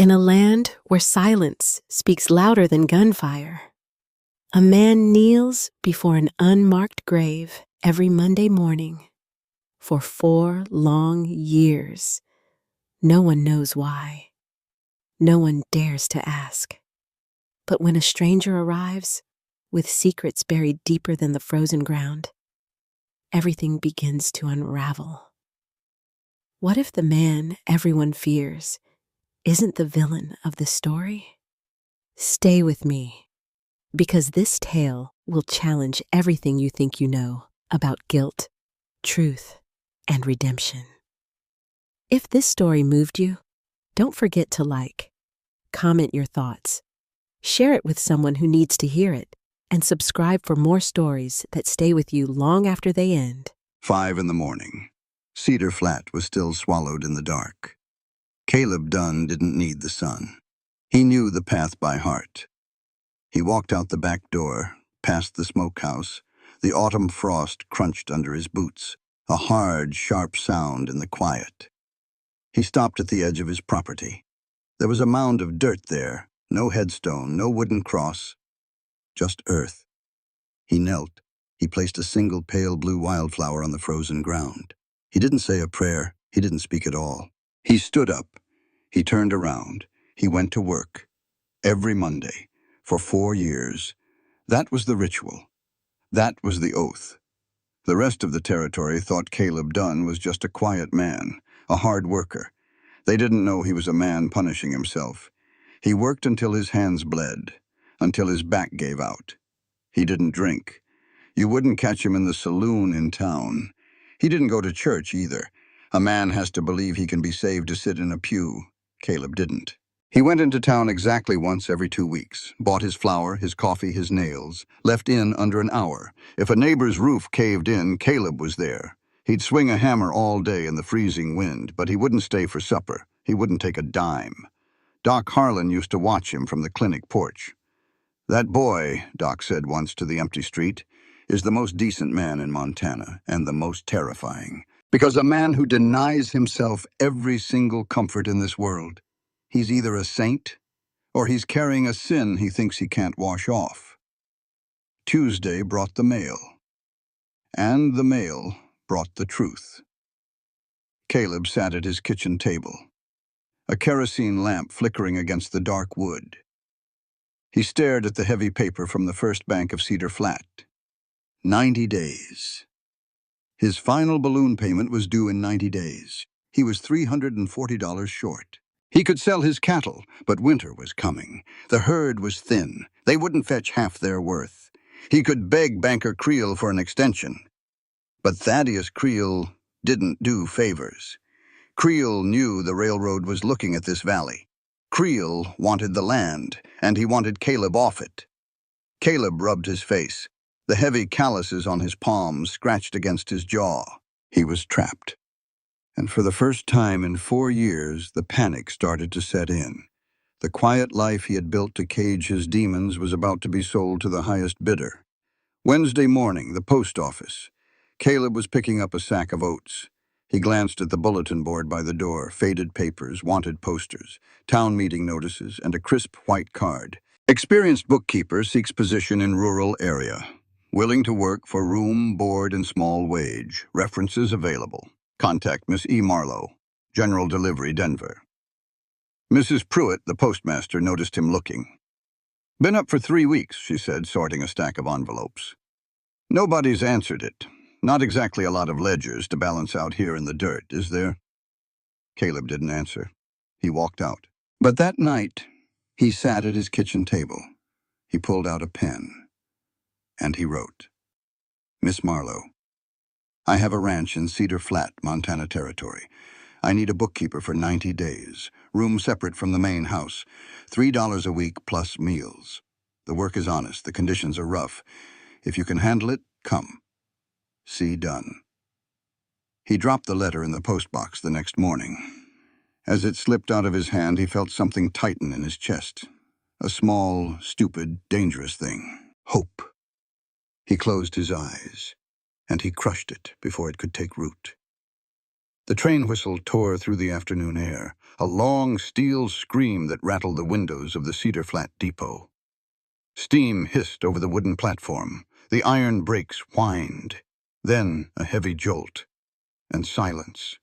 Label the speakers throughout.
Speaker 1: In a land where silence speaks louder than gunfire, a man kneels before an unmarked grave every Monday morning for 4 long years. No one knows why. No one dares to ask. But when a stranger arrives, with secrets buried deeper than the frozen ground, everything begins to unravel. What if the man everyone fears isn't the villain of the story? Stay with me, because this tale will challenge everything you think you know about guilt, truth, and redemption. If this story moved you, don't forget to like, comment your thoughts, share it with someone who needs to hear it, and subscribe for more stories that stay with you long after they end.
Speaker 2: 5 in the morning. Cedar Flat was still swallowed in the dark. Caleb Dunn didn't need the sun. He knew the path by heart. He walked out the back door, past the smokehouse. The autumn frost crunched under his boots, a hard, sharp sound in the quiet. He stopped at the edge of his property. There was a mound of dirt there, no headstone, no wooden cross, just earth. He knelt. He placed a single pale blue wildflower on the frozen ground. He didn't say a prayer. He didn't speak at all. He stood up. He turned around. He went to work. Every Monday, for 4 years. That was the ritual. That was the oath. The rest of the territory thought Caleb Dunn was just a quiet man, a hard worker. They didn't know he was a man punishing himself. He worked until his hands bled, until his back gave out. He didn't drink. You wouldn't catch him in the saloon in town. He didn't go to church either. A man has to believe he can be saved to sit in a pew. Caleb didn't. He went into town exactly once every 2 weeks, bought his flour, his coffee, his nails, left in under an hour. If a neighbor's roof caved in, Caleb was there. He'd swing a hammer all day in the freezing wind, but he wouldn't stay for supper. He wouldn't take a dime. Doc Harlan used to watch him from the clinic porch. "That boy," Doc said once to the empty street, "is the most decent man in Montana, and the most terrifying. Because a man who denies himself every single comfort in this world, he's either a saint, or he's carrying a sin he thinks he can't wash off." Tuesday brought the mail. And the mail brought the truth. Caleb sat at his kitchen table, a kerosene lamp flickering against the dark wood. He stared at the heavy paper from the First Bank of Cedar Flat. 90 days. His final balloon payment was due in 90 days. He was $340 short. He could sell his cattle, but winter was coming. The herd was thin. They wouldn't fetch half their worth. He could beg Banker Creel for an extension. But Thaddeus Creel didn't do favors. Creel knew the railroad was looking at this valley. Creel wanted the land, and he wanted Caleb off it. Caleb rubbed his face. The heavy calluses on his palms scratched against his jaw. He was trapped. And for the first time in 4 years, the panic started to set in. The quiet life he had built to cage his demons was about to be sold to the highest bidder. Wednesday morning, the post office. Caleb was picking up a sack of oats. He glanced at the bulletin board by the door, faded papers, wanted posters, town meeting notices, and a crisp white card. Experienced bookkeeper seeks position in rural area. Willing to work for room, board, and small wage. References available. Contact Miss E. Marlowe, General Delivery, Denver. Mrs. Pruitt, the postmaster, noticed him looking. "Been up for 3 weeks," she said, sorting a stack of envelopes. "Nobody's answered it. Not exactly a lot of ledgers to balance out here in the dirt, is there?" Caleb didn't answer. He walked out. But that night, he sat at his kitchen table. He pulled out a pen, and he wrote, "Miss Marlowe, I have a ranch in Cedar Flat, Montana Territory. I need a bookkeeper for 90 days, room separate from the main house, $3 a week plus meals. The work is honest, the conditions are rough. If you can handle it, come. C. Dunn." He dropped the letter in the postbox the next morning. As it slipped out of his hand, he felt something tighten in his chest. A small, stupid, dangerous thing. Hope. He closed his eyes, and he crushed it before it could take root. The train whistle tore through the afternoon air, a long steel scream that rattled the windows of the Cedar Flat depot. Steam hissed over the wooden platform. The iron brakes whined. Then a heavy jolt, and silence.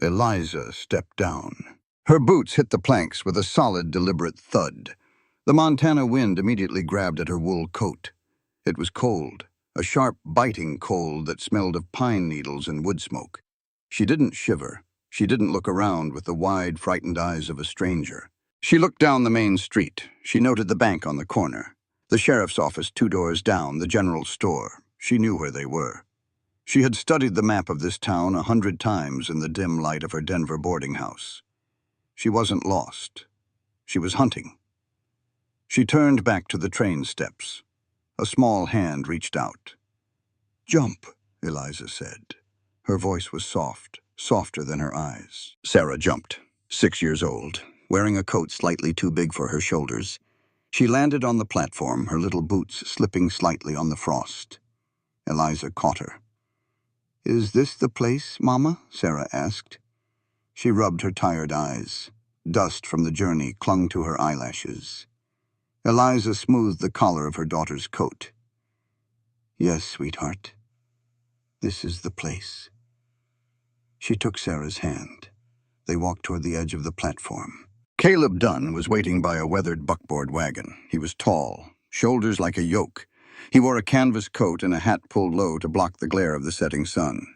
Speaker 2: Eliza stepped down. Her boots hit the planks with a solid, deliberate thud. The Montana wind immediately grabbed at her wool coat. It was cold, a sharp, biting cold that smelled of pine needles and wood smoke. She didn't shiver. She didn't look around with the wide, frightened eyes of a stranger. She looked down the main street. She noted the bank on the corner, the sheriff's office 2 doors down, the general store. She knew where they were. She had studied the map of this town 100 times in the dim light of her Denver boarding house. She wasn't lost. She was hunting. She turned back to the train steps. A small hand reached out. "Jump," Eliza said. Her voice was soft, softer than her eyes. Sarah jumped, 6 years old, wearing a coat slightly too big for her shoulders. She landed on the platform, her little boots slipping slightly on the frost. Eliza caught her. "Is this the place, Mama?" Sarah asked. She rubbed her tired eyes. Dust from the journey clung to her eyelashes. Eliza smoothed the collar of her daughter's coat. "Yes, sweetheart. This is the place." She took Sarah's hand. They walked toward the edge of the platform. Caleb Dunn was waiting by a weathered buckboard wagon. He was tall, shoulders like a yoke. He wore a canvas coat and a hat pulled low to block the glare of the setting sun.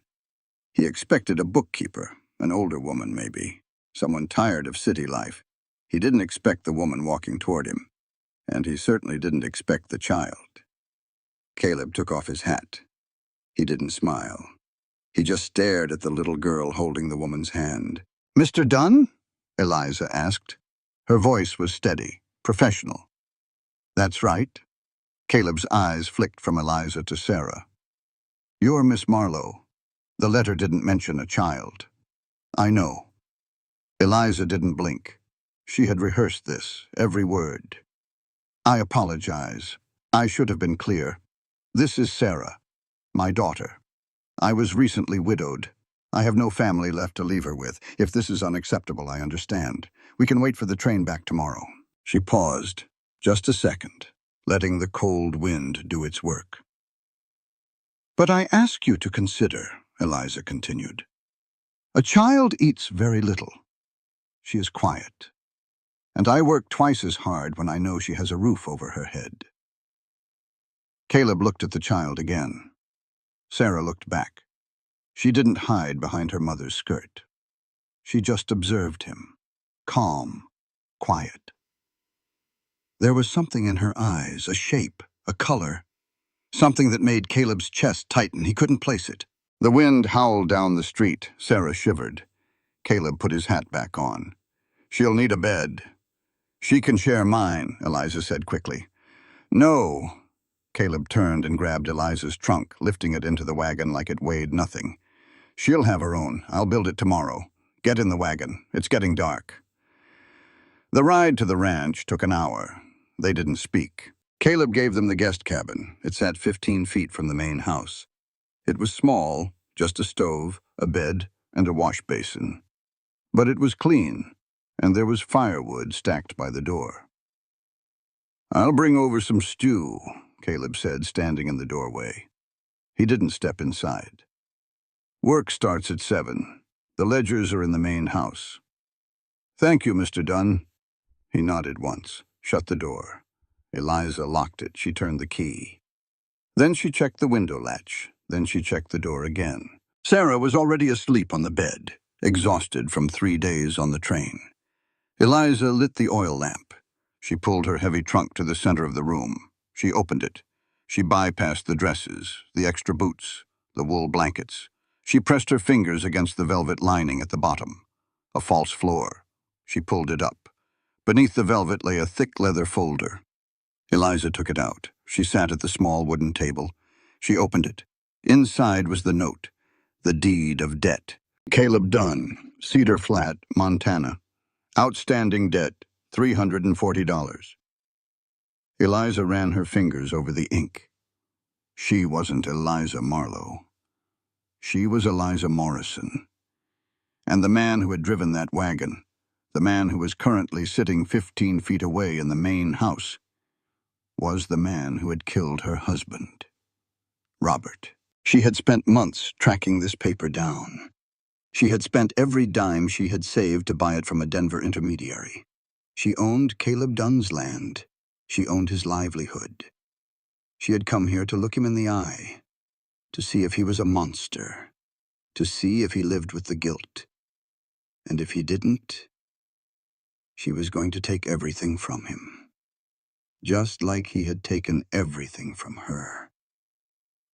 Speaker 2: He expected a bookkeeper, an older woman maybe, someone tired of city life. He didn't expect the woman walking toward him, and he certainly didn't expect the child. Caleb took off his hat. He didn't smile. He just stared at the little girl holding the woman's hand. "Mr. Dunn?" Eliza asked. Her voice was steady, professional. "That's right." Caleb's eyes flicked from Eliza to Sarah. "You're Miss Marlowe. The letter didn't mention a child." "I know." Eliza didn't blink. She had rehearsed this, every word. "I apologize. I should have been clear. This is Sarah, my daughter. I was recently widowed. I have no family left to leave her with. If this is unacceptable, I understand. We can wait for the train back tomorrow." She paused, just a second, letting the cold wind do its work. "But I ask you to consider," Eliza continued. "A child eats very little. She is quiet. And I work twice as hard when I know she has a roof over her head." Caleb looked at the child again. Sarah looked back. She didn't hide behind her mother's skirt. She just observed him, calm, quiet. There was something in her eyes, a shape, a color, something that made Caleb's chest tighten. He couldn't place it. The wind howled down the street. Sarah shivered. Caleb put his hat back on. "She'll need a bed." "She can share mine," Eliza said quickly. "No." Caleb turned and grabbed Eliza's trunk, lifting it into the wagon like it weighed nothing. "She'll have her own. I'll build it tomorrow. Get in the wagon. It's getting dark." The ride to the ranch took an hour. They didn't speak. Caleb gave them the guest cabin. It sat 15 feet from the main house. It was small, just a stove, a bed, and a wash basin. But it was clean, and there was firewood stacked by the door. "I'll bring over some stew," Caleb said, standing in the doorway. He didn't step inside. "Work starts at 7. The ledgers are in the main house." "Thank you, Mr. Dunn." He nodded once, shut the door. Eliza locked it. She turned the key. Then she checked the window latch. Then she checked the door again. Sarah was already asleep on the bed, exhausted from 3 days on the train. Eliza lit the oil lamp. She pulled her heavy trunk to the center of the room. She opened it. She bypassed the dresses, the extra boots, the wool blankets. She pressed her fingers against the velvet lining at the bottom. A false floor. She pulled it up. Beneath the velvet lay a thick leather folder. Eliza took it out. She sat at the small wooden table. She opened it. Inside was the note, the deed of debt. Caleb Dunn, Cedar Flat, Montana. Outstanding debt, $340. Eliza ran her fingers over the ink. She wasn't Eliza Marlowe. She was Eliza Morrison. And the man who had driven that wagon, the man who was currently sitting 15 feet away in the main house, was the man who had killed her husband, Robert. She had spent months tracking this paper down. She had spent every dime she had saved to buy it from a Denver intermediary. She owned Caleb Dunn's land. She owned his livelihood. She had come here to look him in the eye, to see if he was a monster, to see if he lived with the guilt. And if he didn't, she was going to take everything from him, just like he had taken everything from her.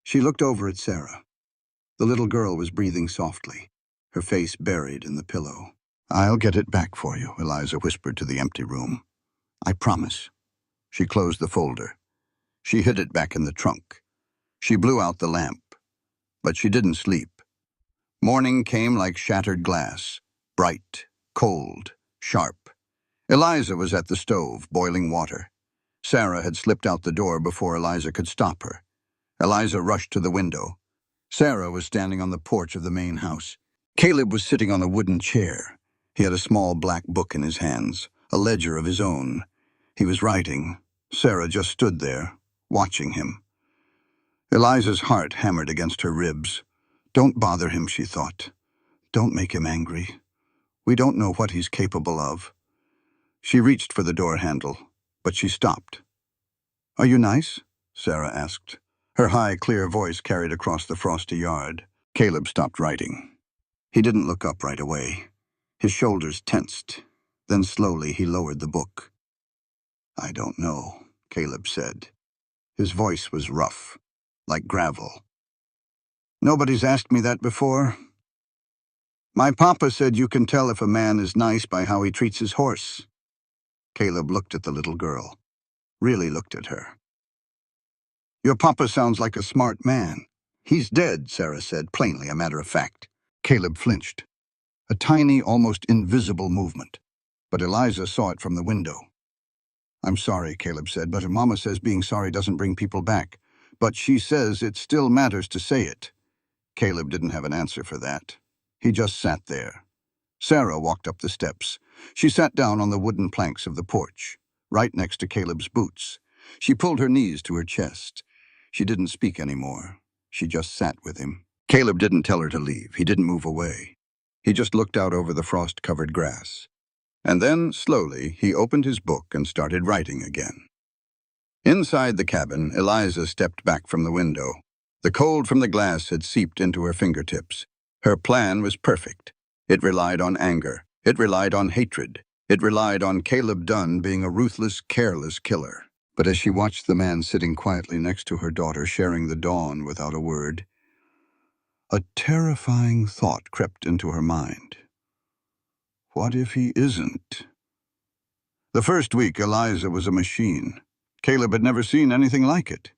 Speaker 2: She looked over at Sarah. The little girl was breathing softly, her face buried in the pillow. "I'll get it back for you," Eliza whispered to the empty room. "I promise." She closed the folder. She hid it back in the trunk. She blew out the lamp, but she didn't sleep. Morning came like shattered glass, bright, cold, sharp. Eliza was at the stove, boiling water. Sarah had slipped out the door before Eliza could stop her. Eliza rushed to the window. Sarah was standing on the porch of the main house. Caleb was sitting on a wooden chair. He had a small black book in his hands, a ledger of his own. He was writing. Sarah just stood there, watching him. Eliza's heart hammered against her ribs. Don't bother him, she thought. Don't make him angry. We don't know what he's capable of. She reached for the door handle, but she stopped. "Are you nice?" Sarah asked. Her high, clear voice carried across the frosty yard. Caleb stopped writing. He didn't look up right away. His shoulders tensed. Then slowly he lowered the book. "I don't know," Caleb said. His voice was rough, like gravel. "Nobody's asked me that before. My papa said you can tell if a man is nice by how he treats his horse." Caleb looked at the little girl, really looked at her. "Your papa sounds like a smart man." "He's dead," Sarah said, plainly a matter of fact. Caleb flinched. A tiny, almost invisible movement. But Eliza saw it from the window. "I'm sorry," Caleb said, "but Mama says being sorry doesn't bring people back. But she says it still matters to say it." Caleb didn't have an answer for that. He just sat there. Sarah walked up the steps. She sat down on the wooden planks of the porch, right next to Caleb's boots. She pulled her knees to her chest. She didn't speak anymore. She just sat with him. Caleb didn't tell her to leave. He didn't move away. He just looked out over the frost-covered grass. And then, slowly, he opened his book and started writing again. Inside the cabin, Eliza stepped back from the window. The cold from the glass had seeped into her fingertips. Her plan was perfect. It relied on anger. It relied on hatred. It relied on Caleb Dunn being a ruthless, careless killer. But as she watched the man sitting quietly next to her daughter, sharing the dawn without a word, a terrifying thought crept into her mind. What if he isn't? The first week, Eliza was a machine. Caleb had never seen anything like it.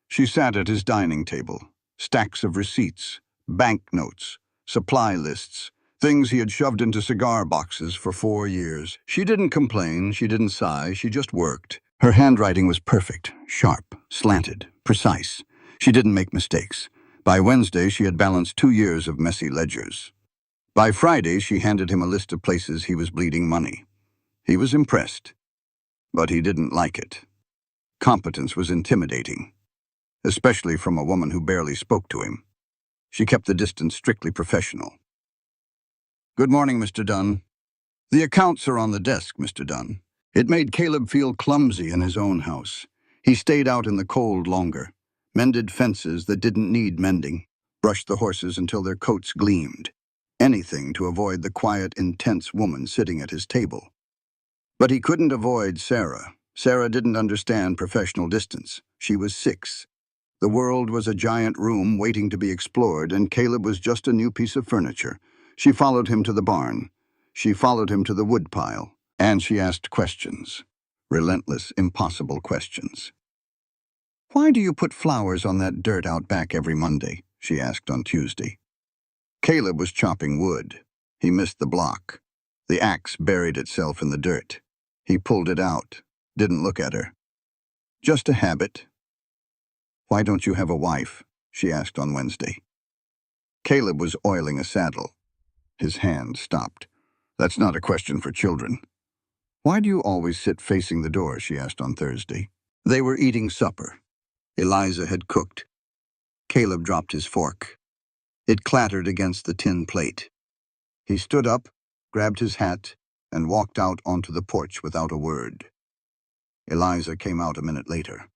Speaker 2: She sat at his dining table, stacks of receipts, banknotes, supply lists, things he had shoved into cigar boxes for 4 years. She didn't complain, she didn't sigh, she just worked. Her handwriting was perfect, sharp, slanted, precise. She didn't make mistakes. By Wednesday, she had balanced 2 years of messy ledgers. By Friday, she handed him a list of places he was bleeding money. He was impressed, but he didn't like it. Competence was intimidating, especially from a woman who barely spoke to him. She kept the distance strictly professional. "Good morning, Mr. Dunn." "The accounts are on the desk, Mr. Dunn." It made Caleb feel clumsy in his own house. He stayed out in the cold longer, mended fences that didn't need mending, brushed the horses until their coats gleamed. Anything to avoid the quiet, intense woman sitting at his table. But he couldn't avoid Sarah. Sarah didn't understand professional distance. She was 6. The world was a giant room waiting to be explored, and Caleb was just a new piece of furniture. She followed him to the barn. She followed him to the woodpile. And she asked questions. Relentless, impossible questions. "Why do you put flowers on that dirt out back every Monday?" she asked on Tuesday. Caleb was chopping wood. He missed the block. The axe buried itself in the dirt. He pulled it out, didn't look at her. "Just a habit." "Why don't you have a wife?" she asked on Wednesday. Caleb was oiling a saddle. His hand stopped. That's not a question for children. Why do you always sit facing the door? She asked on Thursday. They were eating supper. Eliza had cooked. Caleb dropped his fork. It clattered against the tin plate. He stood up, grabbed his hat, and walked out onto the porch without a word. Eliza came out a minute later.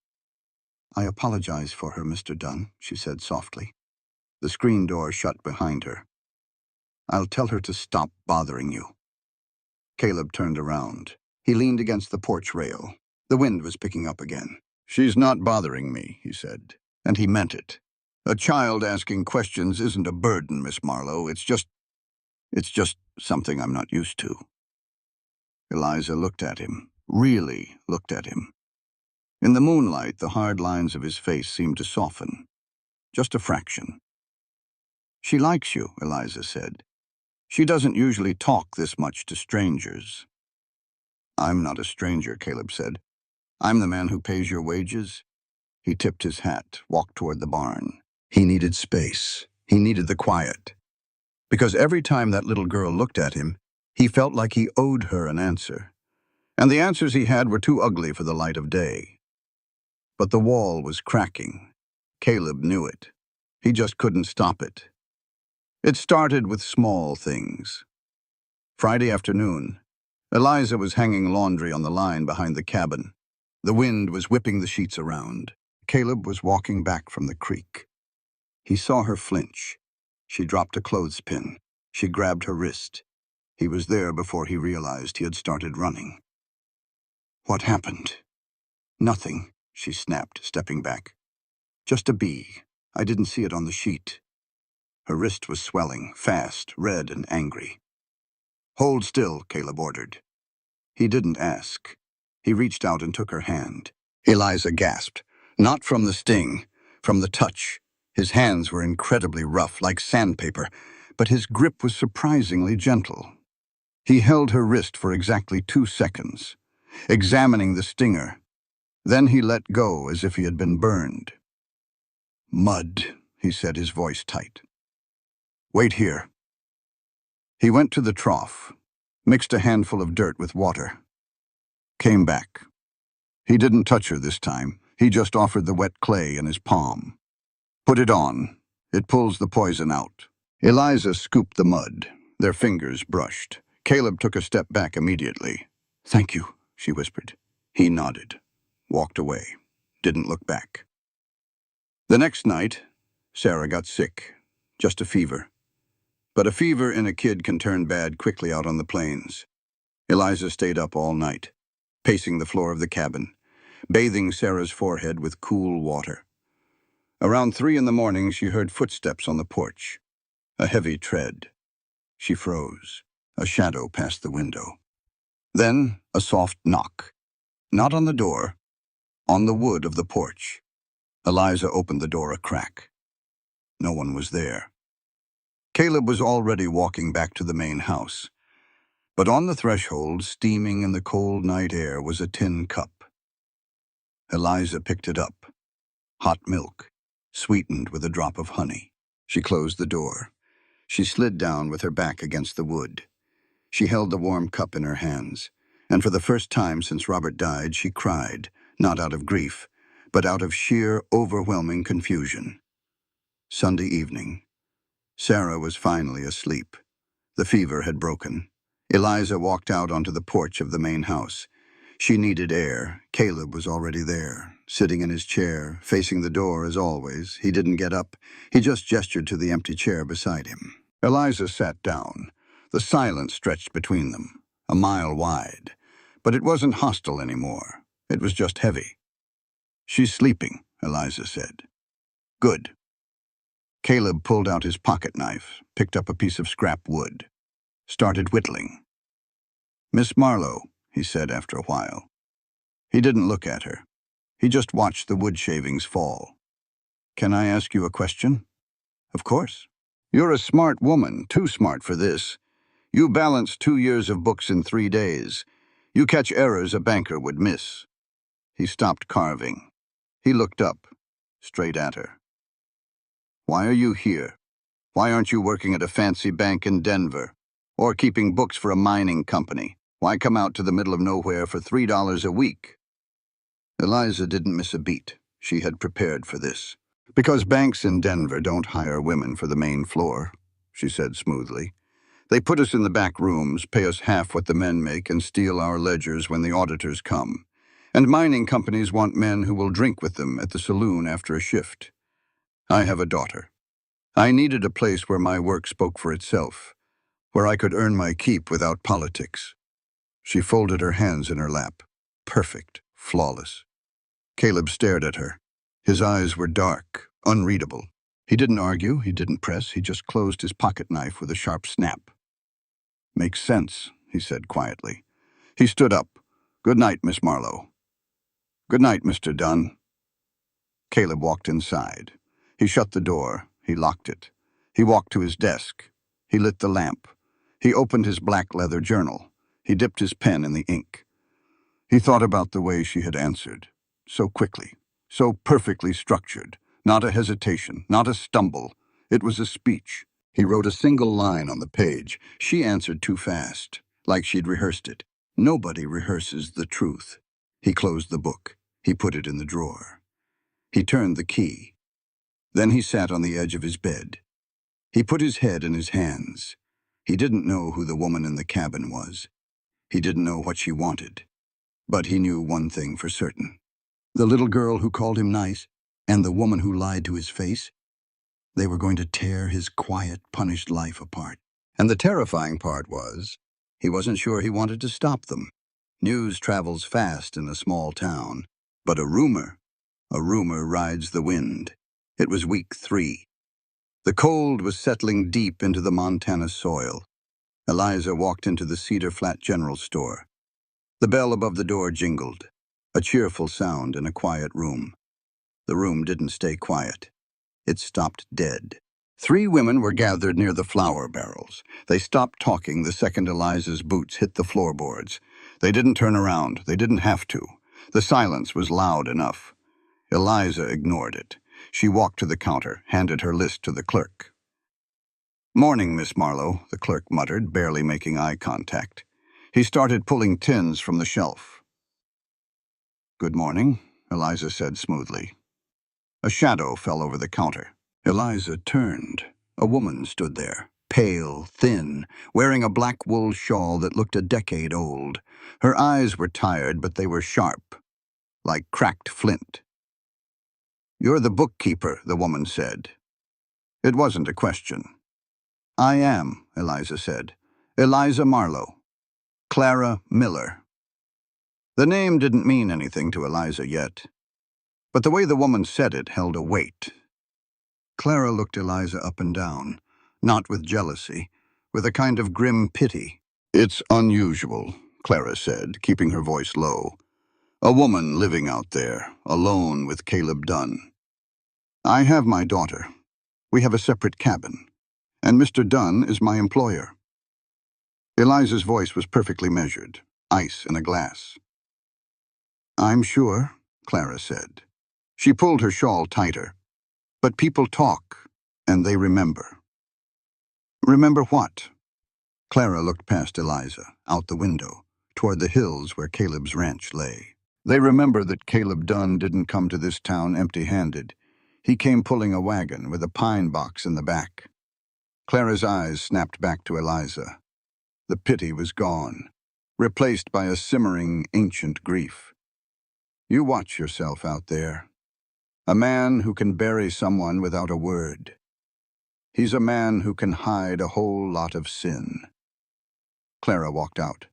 Speaker 2: I apologize for her, Mr. Dunn, she said softly. The screen door shut behind her. I'll tell her to stop bothering you. Caleb turned around. He leaned against the porch rail. The wind was picking up again. She's not bothering me, he said, and he meant it. A child asking questions isn't a burden, Miss Marlowe. It's just something I'm not used to. Eliza looked at him, really looked at him. In the moonlight, the hard lines of his face seemed to soften. Just a fraction. She likes you, Eliza said. She doesn't usually talk this much to strangers. I'm not a stranger, Caleb said. I'm the man who pays your wages. He tipped his hat, walked toward the barn. He needed space. He needed the quiet. Because every time that little girl looked at him, he felt like he owed her an answer. And the answers he had were too ugly for the light of day. But the wall was cracking. Caleb knew it. He just couldn't stop it. It started with small things. Friday afternoon, Eliza was hanging laundry on the line behind the cabin. The wind was whipping the sheets around. Caleb was walking back from the creek. He saw her flinch. She dropped a clothespin. She grabbed her wrist. He was there before he realized he had started running. What happened? Nothing, she snapped, stepping back. Just a bee. I didn't see it on the sheet. Her wrist was swelling, fast, red and angry. Hold still, Caleb ordered. He didn't ask. He reached out and took her hand. Eliza gasped. Not from the sting, from the touch. His hands were incredibly rough, like sandpaper, but his grip was surprisingly gentle. He held her wrist for exactly 2 seconds, examining the stinger. Then he let go as if he had been burned. Mud, he said, his voice tight. Wait here. He went to the trough, mixed a handful of dirt with water. Came back. He didn't touch her this time. He just offered the wet clay in his palm. Put it on. It pulls the poison out. Eliza scooped the mud. Their fingers brushed. Caleb took a step back immediately. Thank you, she whispered. He nodded, walked away, didn't look back. The next night, Sarah got sick. Just a fever. But a fever in a kid can turn bad quickly out on the plains. Eliza stayed up all night, pacing the floor of the cabin, bathing Sarah's forehead with cool water. Around 3 in the morning, she heard footsteps on the porch. A heavy tread. She froze. A shadow passed the window. Then a soft knock. Not on the door, on the wood of the porch. Eliza opened the door a crack. No one was there. Caleb was already walking back to the main house. But on the threshold, steaming in the cold night air, was a tin cup. Eliza picked it up. Hot milk, sweetened with a drop of honey. She closed the door. She slid down with her back against the wood. She held the warm cup in her hands, and for the first time since Robert died, she cried, not out of grief, but out of sheer, overwhelming confusion. Sunday evening. Sarah was finally asleep. The fever had broken. Eliza walked out onto the porch of the main house. She needed air. Caleb was already there, sitting in his chair, facing the door as always. He didn't get up. He just gestured to the empty chair beside him. Eliza sat down. The silence stretched between them, a mile wide. But it wasn't hostile anymore. It was just heavy. She's sleeping, Eliza said. Good. Caleb pulled out his pocket knife, picked up a piece of scrap wood, started whittling. Miss Marlowe, he said after a while. He didn't look at her. He just watched the wood shavings fall. Can I ask you a question? Of course. You're a smart woman, too smart for this. You balance 2 years of books in 3 days. You catch errors a banker would miss. He stopped carving. He looked up, straight at her. Why are you here? Why aren't you working at a fancy bank in Denver? Or keeping books for a mining company. Why come out to the middle of nowhere for $3 a week? Eliza didn't miss a beat. She had prepared for this. Because banks in Denver don't hire women for the main floor, she said smoothly. They put us in the back rooms, pay us half what the men make, and steal our ledgers when the auditors come. And mining companies want men who will drink with them at the saloon after a shift. I have a daughter. I needed a place where my work spoke for itself, where I could earn my keep without politics. She folded her hands in her lap. Perfect, flawless. Caleb stared at her. His eyes were dark, unreadable. He didn't argue, he didn't press, he just closed his pocket knife with a sharp snap. Makes sense, he said quietly. He stood up. Good night, Miss Marlowe. Good night, Mr. Dunn. Caleb walked inside. He shut the door. He locked it. He walked to his desk. He lit the lamp. He opened his black leather journal. He dipped his pen in the ink. He thought about the way she had answered. So quickly. So perfectly structured. Not a hesitation. Not a stumble. It was a speech. He wrote a single line on the page. She answered too fast, like she'd rehearsed it. Nobody rehearses the truth. He closed the book. He put it in the drawer. He turned the key. Then he sat on the edge of his bed. He put his head in his hands. He didn't know who the woman in the cabin was. He didn't know what she wanted. But he knew one thing for certain. The little girl who called him nice, and the woman who lied to his face, they were going to tear his quiet, punished life apart. And the terrifying part was, he wasn't sure he wanted to stop them. News travels fast in a small town, but a rumor rides the wind. It was week 3. The cold was settling deep into the Montana soil. Eliza walked into the Cedar Flat General Store. The bell above the door jingled, a cheerful sound in a quiet room. The room didn't stay quiet. It stopped dead. 3 women were gathered near the flour barrels. They stopped talking the second Eliza's boots hit the floorboards. They didn't turn around. They didn't have to. The silence was loud enough. Eliza ignored it. She walked to the counter, handed her list to the clerk. Morning, Miss Marlowe, the clerk muttered, barely making eye contact. He started pulling tins from the shelf. Good morning, Eliza said smoothly. A shadow fell over the counter. Eliza turned. A woman stood there, pale, thin, wearing a black wool shawl that looked a decade old. Her eyes were tired, but they were sharp, like cracked flint. You're the bookkeeper, the woman said. It wasn't a question. I am, Eliza said. Eliza Marlowe. Clara Miller. The name didn't mean anything to Eliza yet, but the way the woman said it held a weight. Clara looked Eliza up and down, not with jealousy, with a kind of grim pity. It's unusual, Clara said, keeping her voice low. A woman living out there, alone with Caleb Dunn. I have my daughter. We have a separate cabin, and Mr. Dunn is my employer. Eliza's voice was perfectly measured, ice in a glass. I'm sure, Clara said. She pulled her shawl tighter. But people talk, and they remember. Remember what? Clara looked past Eliza, out the window, toward the hills where Caleb's ranch lay. They remember that Caleb Dunn didn't come to this town empty-handed. He came pulling a wagon with a pine box in the back. Clara's eyes snapped back to Eliza. The pity was gone, replaced by a simmering, ancient grief. You watch yourself out there. A man who can bury someone without a word. He's a man who can hide a whole lot of sin. Clara walked out.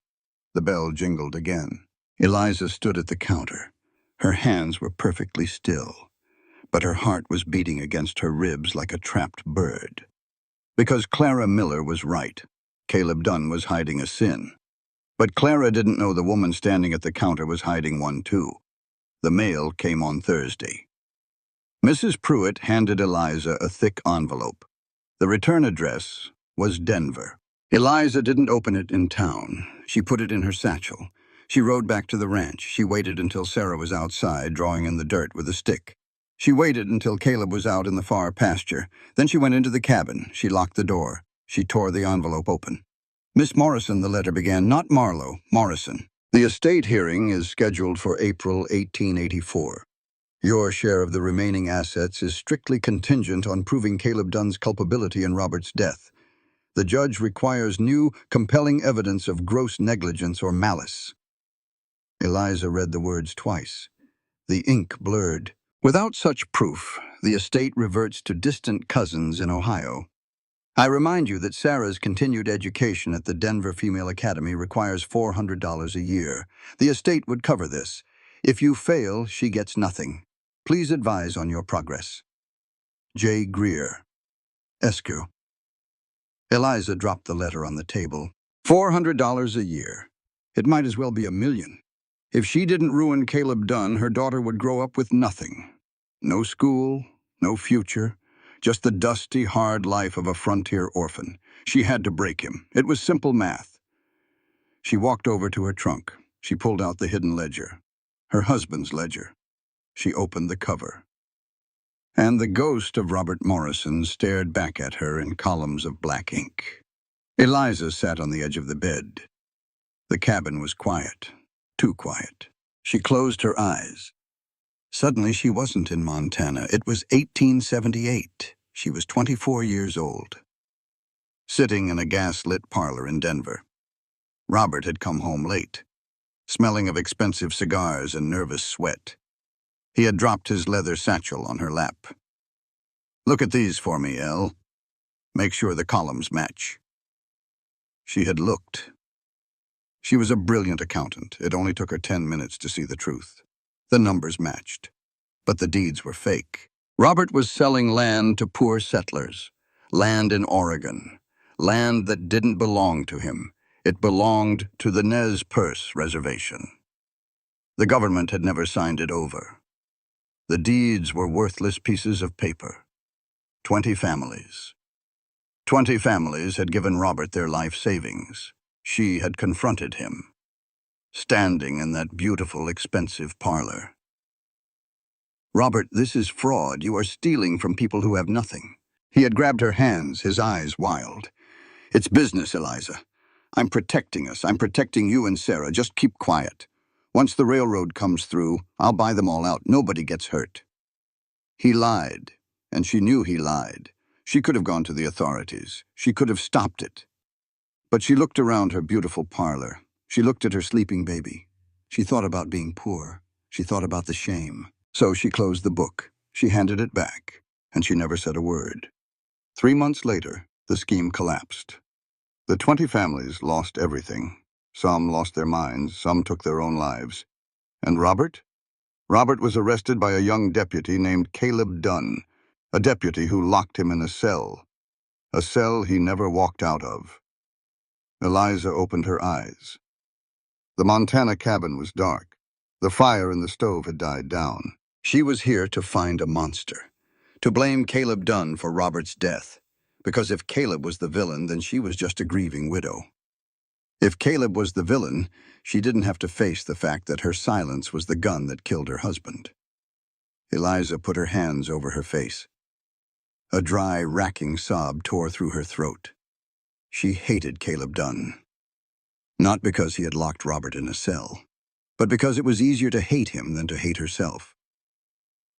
Speaker 2: The bell jingled again. Eliza stood at the counter. Her hands were perfectly still, but her heart was beating against her ribs like a trapped bird. Because Clara Miller was right. Caleb Dunn was hiding a sin. But Clara didn't know the woman standing at the counter was hiding one too. The mail came on Thursday. Mrs. Pruitt handed Eliza a thick envelope. The return address was Denver. Eliza didn't open it in town. She put it in her satchel. She rode back to the ranch. She waited until Sarah was outside, drawing in the dirt with a stick. She waited until Caleb was out in the far pasture. Then she went into the cabin. She locked the door. She tore the envelope open. Miss Morrison, the letter began, not Marlowe, Morrison. The estate hearing is scheduled for April 1884. Your share of the remaining assets is strictly contingent on proving Caleb Dunn's culpability in Robert's death. The judge requires new, compelling evidence of gross negligence or malice. Eliza read the words twice. The ink blurred. Without such proof, the estate reverts to distant cousins in Ohio. I remind you that Sarah's continued education at the Denver Female Academy requires $400 a year. The estate would cover this. If you fail, she gets nothing. Please advise on your progress. J. Greer, Esq. Eliza dropped the letter on the table. $400 a year. It might as well be $1 million. If she didn't ruin Caleb Dunn, her daughter would grow up with nothing. No school, no future, just the dusty, hard life of a frontier orphan. She had to break him. It was simple math. She walked over to her trunk. She pulled out the hidden ledger. Her husband's ledger. She opened the cover. And the ghost of Robert Morrison stared back at her in columns of black ink. Eliza sat on the edge of the bed. The cabin was quiet. Too quiet. She closed her eyes. Suddenly, she wasn't in Montana. It was 1878. She was 24 years old. Sitting in a gas-lit parlor in Denver. Robert had come home late, smelling of expensive cigars and nervous sweat. He had dropped his leather satchel on her lap. "Look at these for me, Elle. Make sure the columns match." She had looked. She was a brilliant accountant. It only took her 10 minutes to see the truth. The numbers matched, but the deeds were fake. Robert was selling land to poor settlers, land in Oregon, land that didn't belong to him. It belonged to the Nez Perce Reservation. The government had never signed it over. The deeds were worthless pieces of paper. 20 families. 20 families had given Robert their life savings. She had confronted him, standing in that beautiful, expensive parlor. "Robert, this is fraud. You are stealing from people who have nothing." He had grabbed her hands, his eyes wild. "It's business, Eliza. I'm protecting us. I'm protecting you and Sarah. Just keep quiet. Once the railroad comes through, I'll buy them all out. Nobody gets hurt." He lied, and she knew he lied. She could have gone to the authorities. She could have stopped it. But she looked around her beautiful parlor. She looked at her sleeping baby. She thought about being poor. She thought about the shame. So she closed the book. She handed it back, and she never said a word. 3 months later, the scheme collapsed. The 20 families lost everything. Some lost their minds, some took their own lives. And Robert? Robert was arrested by a young deputy named Caleb Dunn, a deputy who locked him in a cell he never walked out of. Eliza opened her eyes. The Montana cabin was dark. The fire in the stove had died down. She was here to find a monster, to blame Caleb Dunn for Robert's death, because if Caleb was the villain, then she was just a grieving widow. If Caleb was the villain, she didn't have to face the fact that her silence was the gun that killed her husband. Eliza put her hands over her face. A dry, racking sob tore through her throat. She hated Caleb Dunn. Not because he had locked Robert in a cell, but because it was easier to hate him than to hate herself.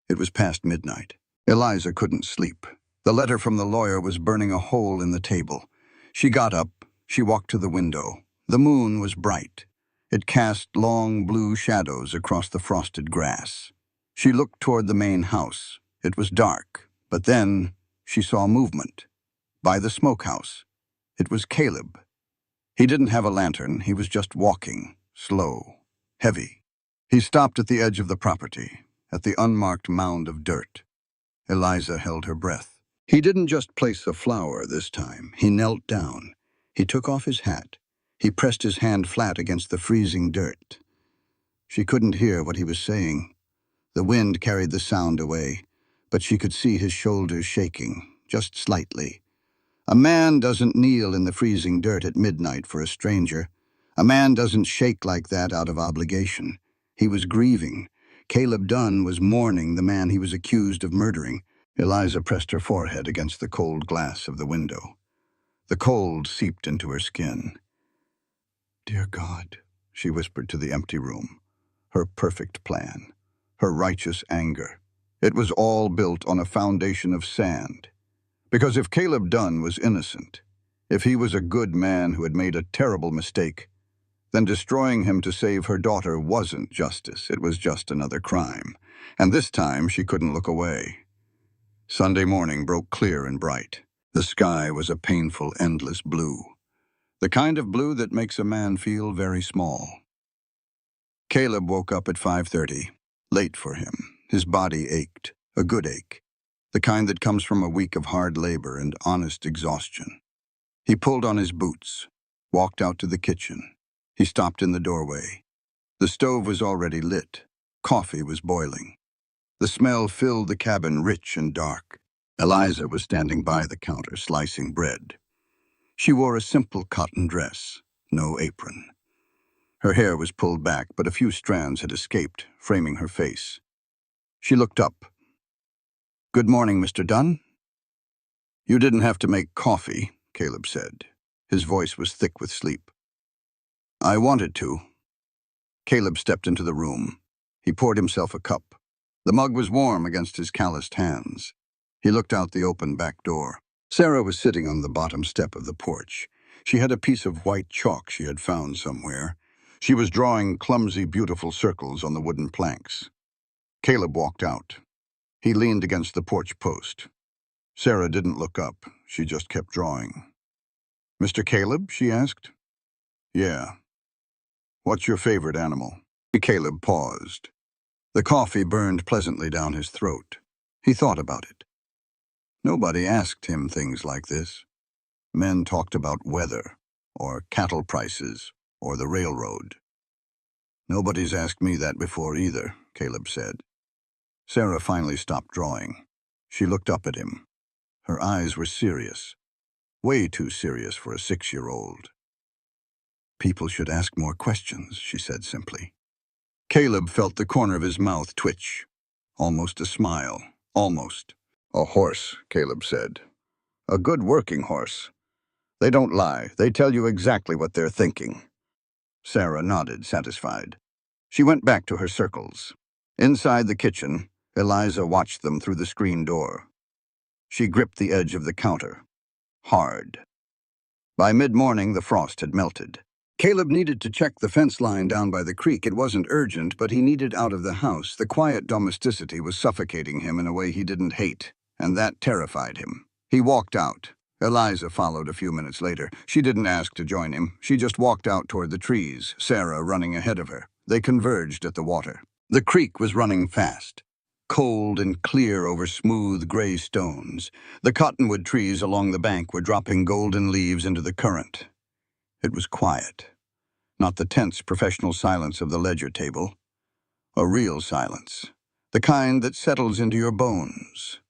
Speaker 2: It was past midnight. Eliza couldn't sleep. The letter from the lawyer was burning a hole in the table. She got up. She walked to the window. The moon was bright. It cast long blue shadows across the frosted grass. She looked toward the main house. It was dark, but then she saw movement. By the smokehouse. It was Caleb. He didn't have a lantern. He was just walking, slow, heavy. He stopped at the edge of the property, at the unmarked mound of dirt. Eliza held her breath. He didn't just place a flower this time. He knelt down. He took off his hat. He pressed his hand flat against the freezing dirt. She couldn't hear what he was saying. The wind carried the sound away, but she could see his shoulders shaking, just slightly. A man doesn't kneel in the freezing dirt at midnight for a stranger. A man doesn't shake like that out of obligation. He was grieving. Caleb Dunn was mourning the man he was accused of murdering. Eliza pressed her forehead against the cold glass of the window. The cold seeped into her skin. Dear God, she whispered to the empty room. Her perfect plan, her righteous anger. It was all built on a foundation of sand. Because if Caleb Dunn was innocent, if he was a good man who had made a terrible mistake, then destroying him to save her daughter wasn't justice, it was just another crime. And this time she couldn't look away. Sunday morning broke clear and bright. The sky was a painful, endless blue. The kind of blue that makes a man feel very small. Caleb woke up at 5:30, late for him. His body ached, a good ache, the kind that comes from a week of hard labor and honest exhaustion. He pulled on his boots, walked out to the kitchen. He stopped in the doorway. The stove was already lit. Coffee was boiling. The smell filled the cabin, rich and dark. Eliza was standing by the counter, slicing bread. She wore a simple cotton dress, no apron. Her hair was pulled back, but a few strands had escaped, framing her face. She looked up. "Good morning, Mr. Dunn." "You didn't have to make coffee," Caleb said. His voice was thick with sleep. "I wanted to." Caleb stepped into the room. He poured himself a cup. The mug was warm against his calloused hands. He looked out the open back door. Sarah was sitting on the bottom step of the porch. She had a piece of white chalk she had found somewhere. She was drawing clumsy, beautiful circles on the wooden planks. Caleb walked out. He leaned against the porch post. Sarah didn't look up. She just kept drawing. "Mr. Caleb?" she asked. "Yeah." "What's your favorite animal?" Caleb paused. The coffee burned pleasantly down his throat. He thought about it. Nobody asked him things like this. Men talked about weather, or cattle prices, or the railroad. "Nobody's asked me that before either," Caleb said. Sarah finally stopped drawing. She looked up at him. Her eyes were serious, way too serious for a 6-year-old. "People should ask more questions," she said simply. Caleb felt the corner of his mouth twitch. Almost a smile. Almost. "A horse," Caleb said. "A good working horse. They don't lie. They tell you exactly what they're thinking." Sarah nodded, satisfied. She went back to her circles. Inside the kitchen, Eliza watched them through the screen door. She gripped the edge of the counter. Hard. By mid-morning, the frost had melted. Caleb needed to check the fence line down by the creek. It wasn't urgent, but he needed out of the house. The quiet domesticity was suffocating him in a way he didn't hate, and that terrified him. He walked out. Eliza followed a few minutes later. She didn't ask to join him. She just walked out toward the trees, Sarah running ahead of her. They converged at the water. The creek was running fast, cold and clear over smooth gray stones. The cottonwood trees along the bank were dropping golden leaves into the current. It was quiet, not the tense professional silence of the ledger table. A real silence, the kind that settles into your bones.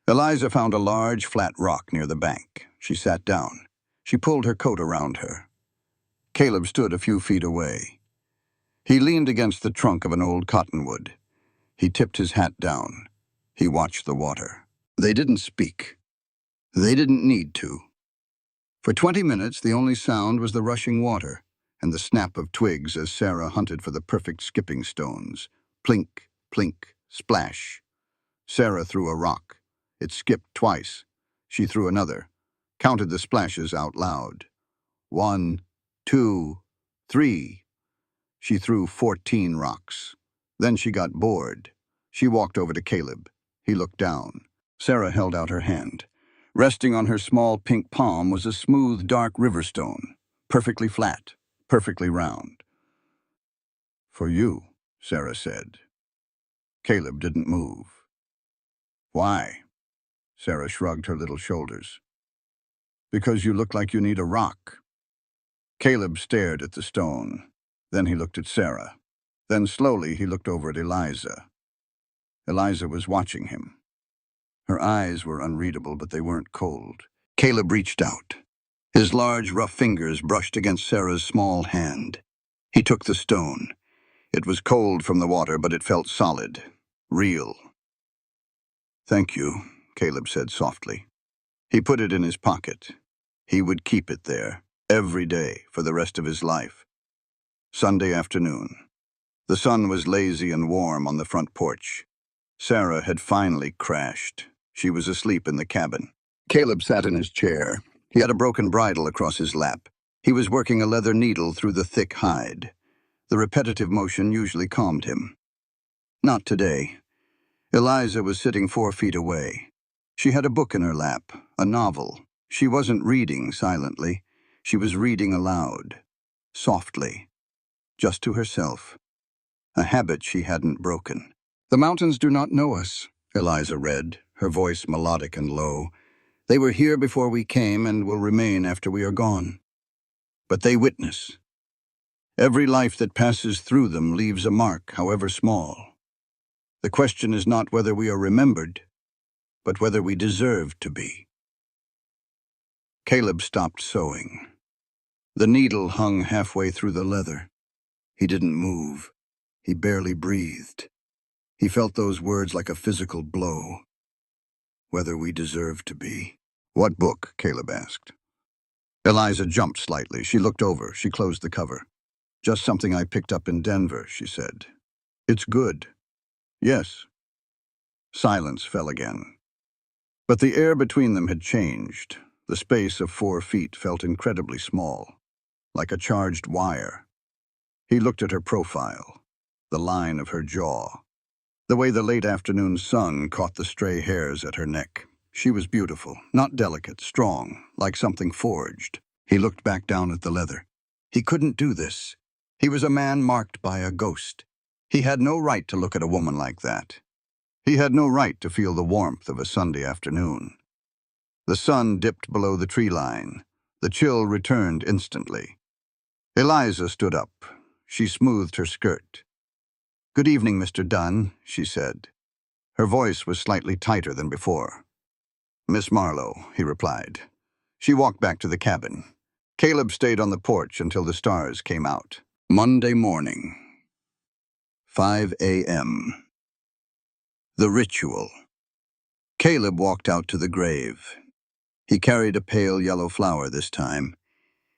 Speaker 2: Eliza found a large, flat rock near the bank. She sat down. She pulled her coat around her. Caleb stood a few feet away. He leaned against the trunk of an old cottonwood. He tipped his hat down. He watched the water. They didn't speak. They didn't need to. For 20 minutes, the only sound was the rushing water and the snap of twigs as Sarah hunted for the perfect skipping stones. Plink, plink, splash. Sarah threw a rock. It skipped twice. She threw another, counted the splashes out loud. 1, 2, 3. She threw 14 rocks. Then she got bored. She walked over to Caleb. He looked down. Sarah held out her hand. Resting on her small pink palm was a smooth, dark river stone, perfectly flat, perfectly round. "For you," Sarah said. Caleb didn't move. "Why?" Sarah shrugged her little shoulders. "Because you look like you need a rock." Caleb stared at the stone. Then he looked at Sarah. Then slowly he looked over at Eliza. Eliza was watching him. Her eyes were unreadable, but they weren't cold. Caleb reached out. His large, rough fingers brushed against Sarah's small hand. He took the stone. It was cold from the water, but it felt solid, real. "Thank you," Caleb said softly. He put it in his pocket. He would keep it there. every day for the rest of his life. Sunday afternoon. The sun was lazy and warm on the front porch. Sarah had finally crashed. She was asleep in the cabin. Caleb sat in his chair. He had a broken bridle across his lap. He was working a leather needle through the thick hide. The repetitive motion usually calmed him. Not today. Eliza was sitting 4 feet away. She had a book in her lap, a novel. She wasn't reading silently. She was reading aloud, softly, just to herself, a habit she hadn't broken. "The mountains do not know us," Eliza read, her voice melodic and low. "They were here before we came and will remain after we are gone. But they witness. Every life that passes through them leaves a mark, however small. The question is not whether we are remembered, but whether we deserve to be." Caleb stopped sewing. The needle hung halfway through the leather. He didn't move. He barely breathed. He felt those words like a physical blow. Whether we deserve to be. "What book?" Caleb asked. Eliza jumped slightly. She looked over. She closed the cover. "Just something I picked up in Denver," she said. "It's good." "Yes." Silence fell again. But the air between them had changed. The space of 4 feet felt incredibly small, like a charged wire. He looked at her profile, the line of her jaw, the way the late afternoon sun caught the stray hairs at her neck. She was beautiful, not delicate, strong, like something forged. He looked back down at the leather. He couldn't do this. He was a man marked by a ghost. He had no right to look at a woman like that. He had no right to feel the warmth of a Sunday afternoon. The sun dipped below the tree line. The chill returned instantly. Eliza stood up. She smoothed her skirt. "Good evening, Mr. Dunn," she said. Her voice was slightly tighter than before. "Miss Marlowe," he replied. She walked back to the cabin. Caleb stayed on the porch until the stars came out. Monday morning, 5 a.m. The ritual. Caleb walked out to the grave. He carried a pale yellow flower this time.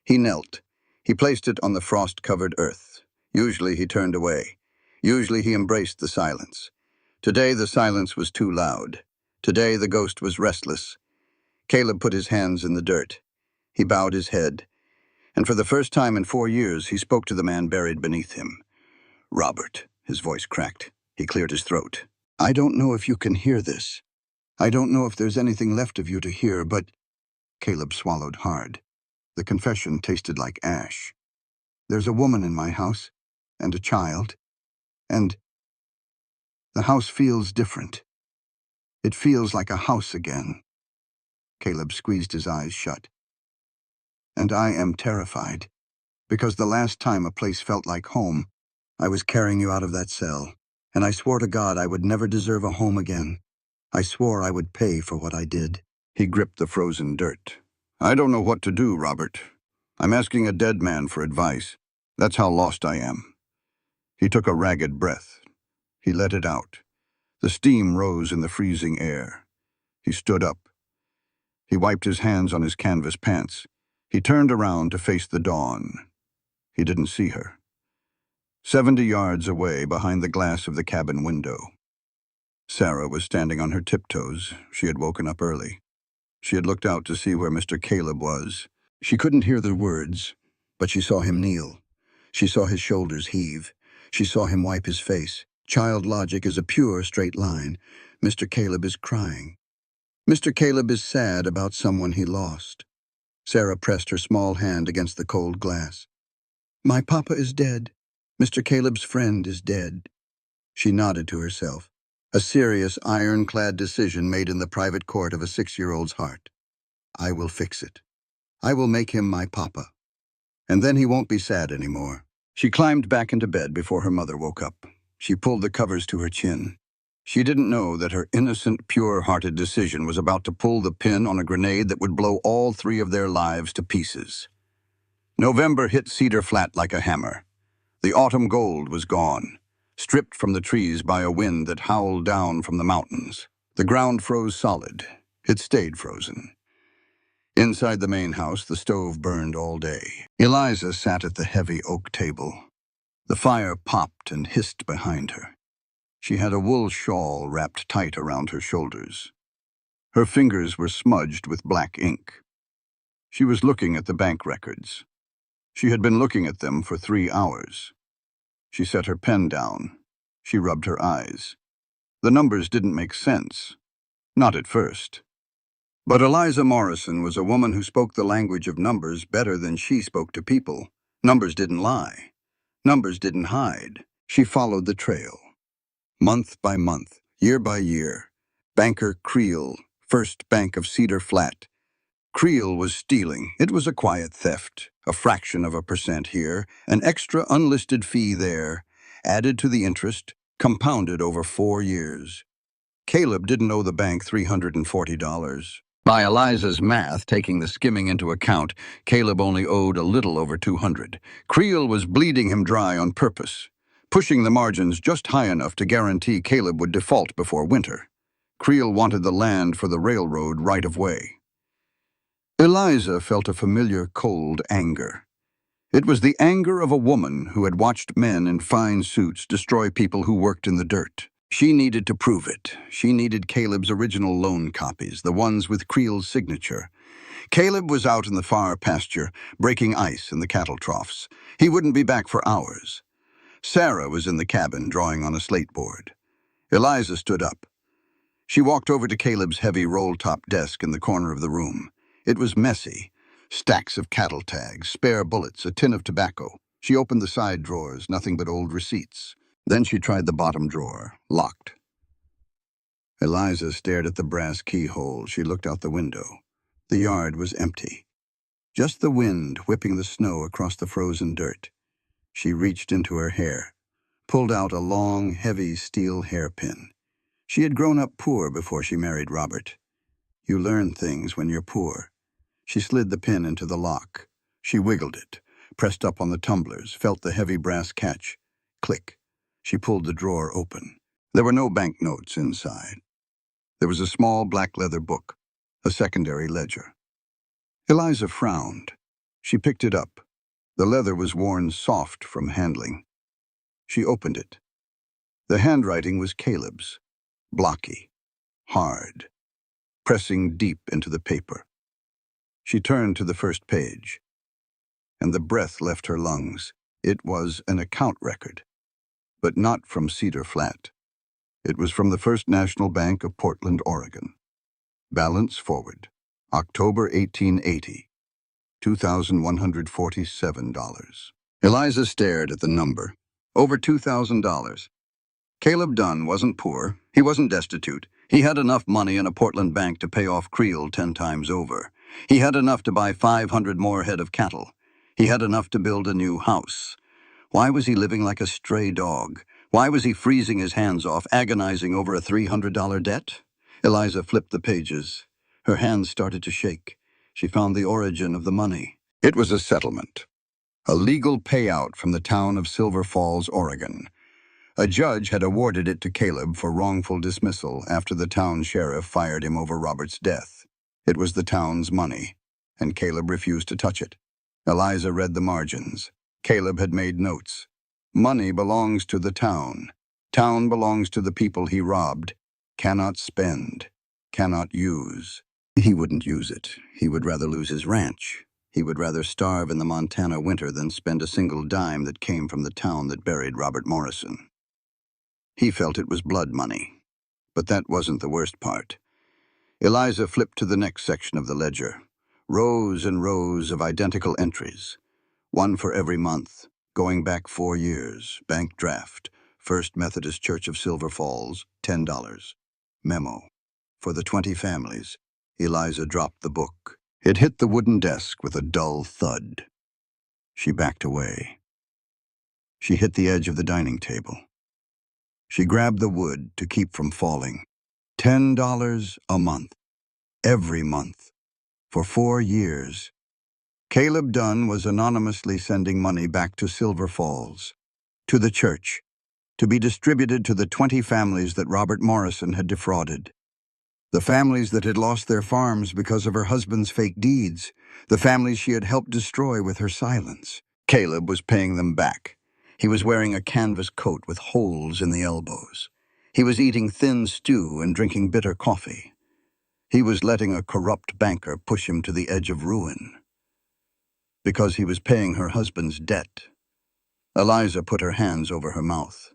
Speaker 2: He knelt. He placed it on the frost-covered earth. Usually he turned away. Usually he embraced the silence. Today the silence was too loud. Today the ghost was restless. Caleb put his hands in the dirt. He bowed his head. And for the first time in 4 years, he spoke to the man buried beneath him. "Robert," his voice cracked. He cleared his throat. "I don't know if you can hear this. I don't know if there's anything left of you to hear, but—" Caleb swallowed hard. The confession tasted like ash. "There's a woman in my house, and a child, and the house feels different. It feels like a house again." Caleb squeezed his eyes shut. "And I am terrified, because the last time a place felt like home, I was carrying you out of that cell, and I swore to God I would never deserve a home again. I swore I would pay for what I did." He gripped the frozen dirt. "I don't know what to do, Robert. I'm asking a dead man for advice. That's how lost I am." He took a ragged breath. He let it out. The steam rose in the freezing air. He stood up. He wiped his hands on his canvas pants. He turned around to face the dawn. He didn't see her. 70 yards away, behind the glass of the cabin window, Sarah was standing on her tiptoes. She had woken up early. She had looked out to see where Mr. Caleb was. She couldn't hear the words, but she saw him kneel. She saw his shoulders heave. She saw him wipe his face. Child logic is a pure, straight line. Mr. Caleb is crying. Mr. Caleb is sad about someone he lost. Sarah pressed her small hand against the cold glass. "My papa is dead. Mr. Caleb's friend is dead." She nodded to herself. A serious, ironclad decision made in the private court of a 6-year-old's heart. "I will fix it. I will make him my papa. And then he won't be sad anymore." She climbed back into bed before her mother woke up. She pulled the covers to her chin. She didn't know that her innocent, pure-hearted decision was about to pull the pin on a grenade that would blow all 3 of their lives to pieces. November hit Cedar Flat like a hammer. The autumn gold was gone, stripped from the trees by a wind that howled down from the mountains. The ground froze solid. It stayed frozen. Inside the main house, the stove burned all day. Eliza sat at the heavy oak table. The fire popped and hissed behind her. She had a wool shawl wrapped tight around her shoulders. Her fingers were smudged with black ink. She was looking at the bank records. She had been looking at them for 3 hours. She set her pen down. She rubbed her eyes. The numbers didn't make sense. Not at first. But Eliza Morrison was a woman who spoke the language of numbers better than she spoke to people. Numbers didn't lie. Numbers didn't hide. She followed the trail. Month by month, year by year. Banker Creel, First Bank of Cedar Flat. Creel was stealing. It was a quiet theft, a fraction of a percent here, an extra unlisted fee there, added to the interest, compounded over 4 years. Caleb didn't owe the bank $340. By Eliza's math, taking the skimming into account, Caleb only owed a little over $200. Creel was bleeding him dry on purpose, pushing the margins just high enough to guarantee Caleb would default before winter. Creel wanted the land for the railroad right of way. Eliza felt a familiar cold anger. It was the anger of a woman who had watched men in fine suits destroy people who worked in the dirt. She needed to prove it. She needed Caleb's original loan copies, the ones with Creel's signature. Caleb was out in the far pasture, breaking ice in the cattle troughs. He wouldn't be back for hours. Sarah was in the cabin, drawing on a slate board. Eliza stood up. She walked over to Caleb's heavy roll-top desk in the corner of the room. It was messy. Stacks of cattle tags, spare bullets, a tin of tobacco. She opened the side drawers, nothing but old receipts. Then she tried the bottom drawer, locked. Eliza stared at the brass keyhole. She looked out the window. The yard was empty. Just the wind whipping the snow across the frozen dirt. She reached into her hair, pulled out a long, heavy steel hairpin. She had grown up poor before she married Robert. You learn things when you're poor. She slid the pin into the lock. She wiggled it, pressed up on the tumblers, felt the heavy brass catch. Click. She pulled the drawer open. There were no banknotes inside. There was a small black leather book, a secondary ledger. Eliza frowned. She picked it up. The leather was worn soft from handling. She opened it. The handwriting was Caleb's, blocky, hard, pressing deep into the paper. She turned to the first page, and the breath left her lungs. It was an account record, but not from Cedar Flat. It was from the First National Bank of Portland, Oregon. Balance forward, October 1880, $2,147. Eliza stared at the number. Over $2,000. Caleb Dunn wasn't poor. He wasn't destitute. He had enough money in a Portland bank to pay off Creel 10 times over. He had enough to buy 500 more head of cattle. He had enough to build a new house. Why was he living like a stray dog? Why was he freezing his hands off, agonizing over a $300 debt? Eliza flipped the pages. Her hands started to shake. She found the origin of the money. It was a settlement. A legal payout from the town of Silver Falls, Oregon. A judge had awarded it to Caleb for wrongful dismissal after the town sheriff fired him over Robert's death. It was the town's money, and Caleb refused to touch it. Eliza read the margins. Caleb had made notes. Money belongs to the town. Town belongs to the people he robbed. Cannot spend. Cannot use. He wouldn't use it. He would rather lose his ranch. He would rather starve in the Montana winter than spend a single dime that came from the town that buried Robert Morrison. He felt it was blood money. But that wasn't the worst part. Eliza flipped to the next section of the ledger. Rows and rows of identical entries. One for every month, going back 4 years. Bank draft. First Methodist Church of Silver Falls, $10. Memo. For the 20 families. Eliza dropped the book. It hit the wooden desk with a dull thud. She backed away. She hit the edge of the dining table. She grabbed the wood to keep from falling. $10 a month. Every month. For 4 years. Caleb Dunn was anonymously sending money back to Silver Falls, to the church, to be distributed to the 20 families that Robert Morrison had defrauded. The families that had lost their farms because of her husband's fake deeds. The families she had helped destroy with her silence. Caleb was paying them back. He was wearing a canvas coat with holes in the elbows. He was eating thin stew and drinking bitter coffee. He was letting a corrupt banker push him to the edge of ruin. Because he was paying her husband's debt. Eliza put her hands over her mouth.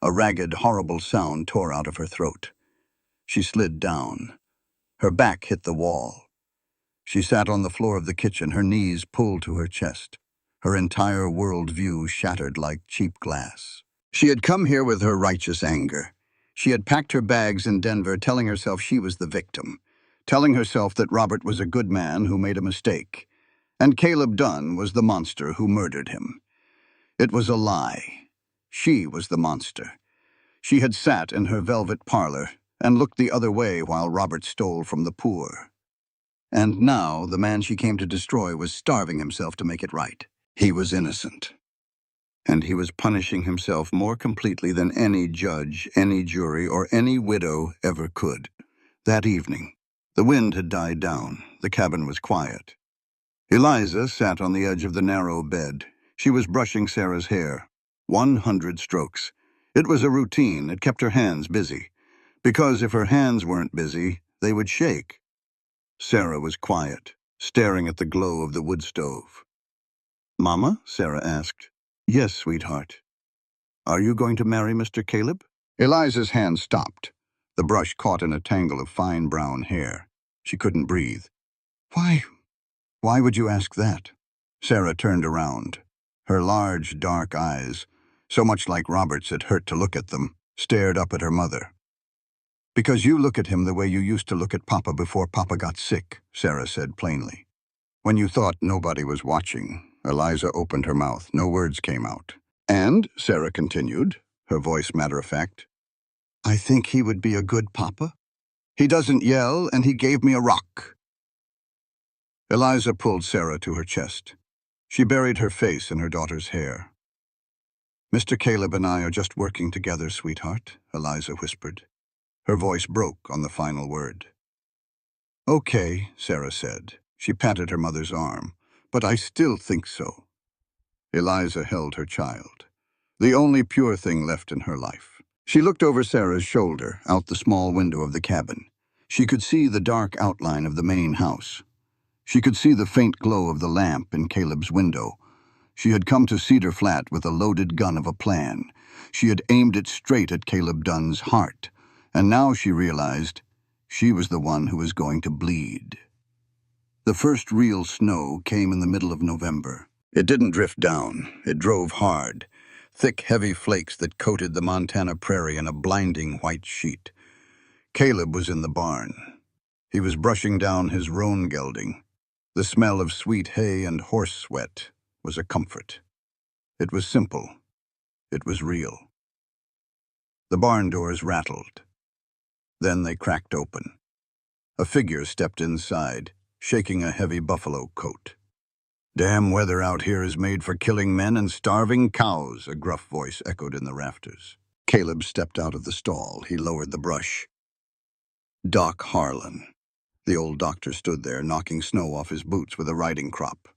Speaker 2: A ragged, horrible sound tore out of her throat. She slid down. Her back hit the wall. She sat on the floor of the kitchen, her knees pulled to her chest, her entire world view shattered like cheap glass. She had come here with her righteous anger. She had packed her bags in Denver, telling herself she was the victim, telling herself that Robert was a good man who made a mistake, and Caleb Dunn was the monster who murdered him. It was a lie. She was the monster. She had sat in her velvet parlor and looked the other way while Robert stole from the poor. And now the man she came to destroy was starving himself to make it right. He was innocent. And he was punishing himself more completely than any judge, any jury, or any widow ever could. That evening, the wind had died down. The cabin was quiet. Eliza sat on the edge of the narrow bed. She was brushing Sarah's hair. 100 strokes. It was a routine. It kept her hands busy. Because if her hands weren't busy, they would shake. Sarah was quiet, staring at the glow of the wood stove. "Mama?" Sarah asked. "Yes, sweetheart." "Are you going to marry Mr. Caleb?" Eliza's hand stopped. The brush caught in a tangle of fine brown hair. She couldn't breathe. Why would you ask that?" Sarah turned around. Her large, dark eyes, so much like Robert's it hurt to look at them, stared up at her mother. "Because you look at him the way you used to look at Papa before Papa got sick," Sarah said plainly. When you thought nobody was watching, Eliza opened her mouth. No words came out. "And," Sarah continued, her voice matter-of-fact, "I think he would be a good papa. He doesn't yell, and he gave me a rock." Eliza pulled Sarah to her chest. She buried her face in her daughter's hair. "Mr. Caleb and I are just working together, sweetheart," Eliza whispered. Her voice broke on the final word. "Okay," Sarah said. She patted her mother's arm. "But I still think so." Eliza held her child, the only pure thing left in her life. She looked over Sarah's shoulder, out the small window of the cabin. She could see the dark outline of the main house. She could see the faint glow of the lamp in Caleb's window. She had come to Cedar Flat with a loaded gun of a plan. She had aimed it straight at Caleb Dunn's heart. And now she realized she was the one who was going to bleed. The first real snow came in the middle of November. It didn't drift down. It drove hard. Thick, heavy flakes that coated the Montana prairie in a blinding white sheet. Caleb was in the barn. He was brushing down his roan gelding. The smell of sweet hay and horse sweat was a comfort. It was simple. It was real. The barn doors rattled. Then they cracked open. A figure stepped inside, shaking a heavy buffalo coat. "Damn weather out here is made for killing men and starving cows," a gruff voice echoed in the rafters. Caleb stepped out of the stall. He lowered the brush. Doc Harlan. The old doctor stood there, knocking snow off his boots with a riding crop.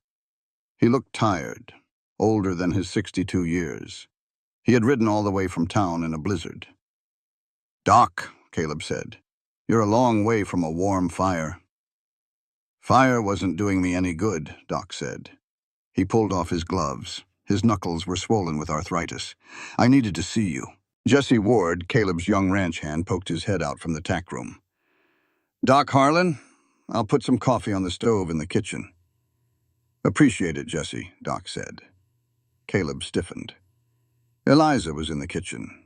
Speaker 2: He looked tired, older than his 62 years. He had ridden all the way from town in a blizzard. "Doc," Caleb said, "you're a long way from a warm fire." "Fire wasn't doing me any good," Doc said. He pulled off his gloves. His knuckles were swollen with arthritis. "I needed to see you." Jesse Ward, Caleb's young ranch hand, poked his head out from the tack room. "Doc Harlan, I'll put some coffee on the stove in the kitchen." "Appreciate it, Jesse," Doc said. Caleb stiffened. Eliza was in the kitchen.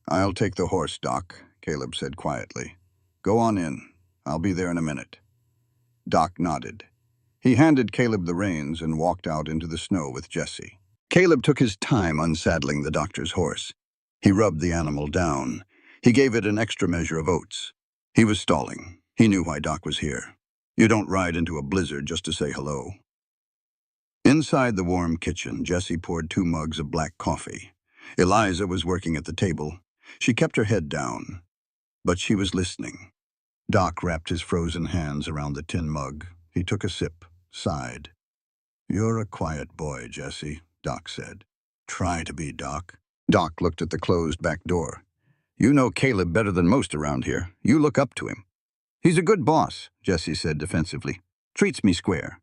Speaker 2: "I'll take the horse, Doc," Caleb said quietly. "Go on in. I'll be there in a minute." Doc nodded. He handed Caleb the reins and walked out into the snow with Jesse. Caleb took his time unsaddling the doctor's horse. He rubbed the animal down. He gave it an extra measure of oats. He was stalling. He knew why Doc was here. You don't ride into a blizzard just to say hello. Inside the warm kitchen, Jesse poured 2 mugs of black coffee. Eliza was working at the table. She kept her head down, but she was listening. Doc wrapped his frozen hands around the tin mug. He took a sip, sighed. "You're a quiet boy, Jesse," Doc said. "Try to be, Doc." Doc looked at the closed back door. "You know Caleb better than most around here. You look up to him." "He's a good boss," Jesse said defensively. "Treats me square."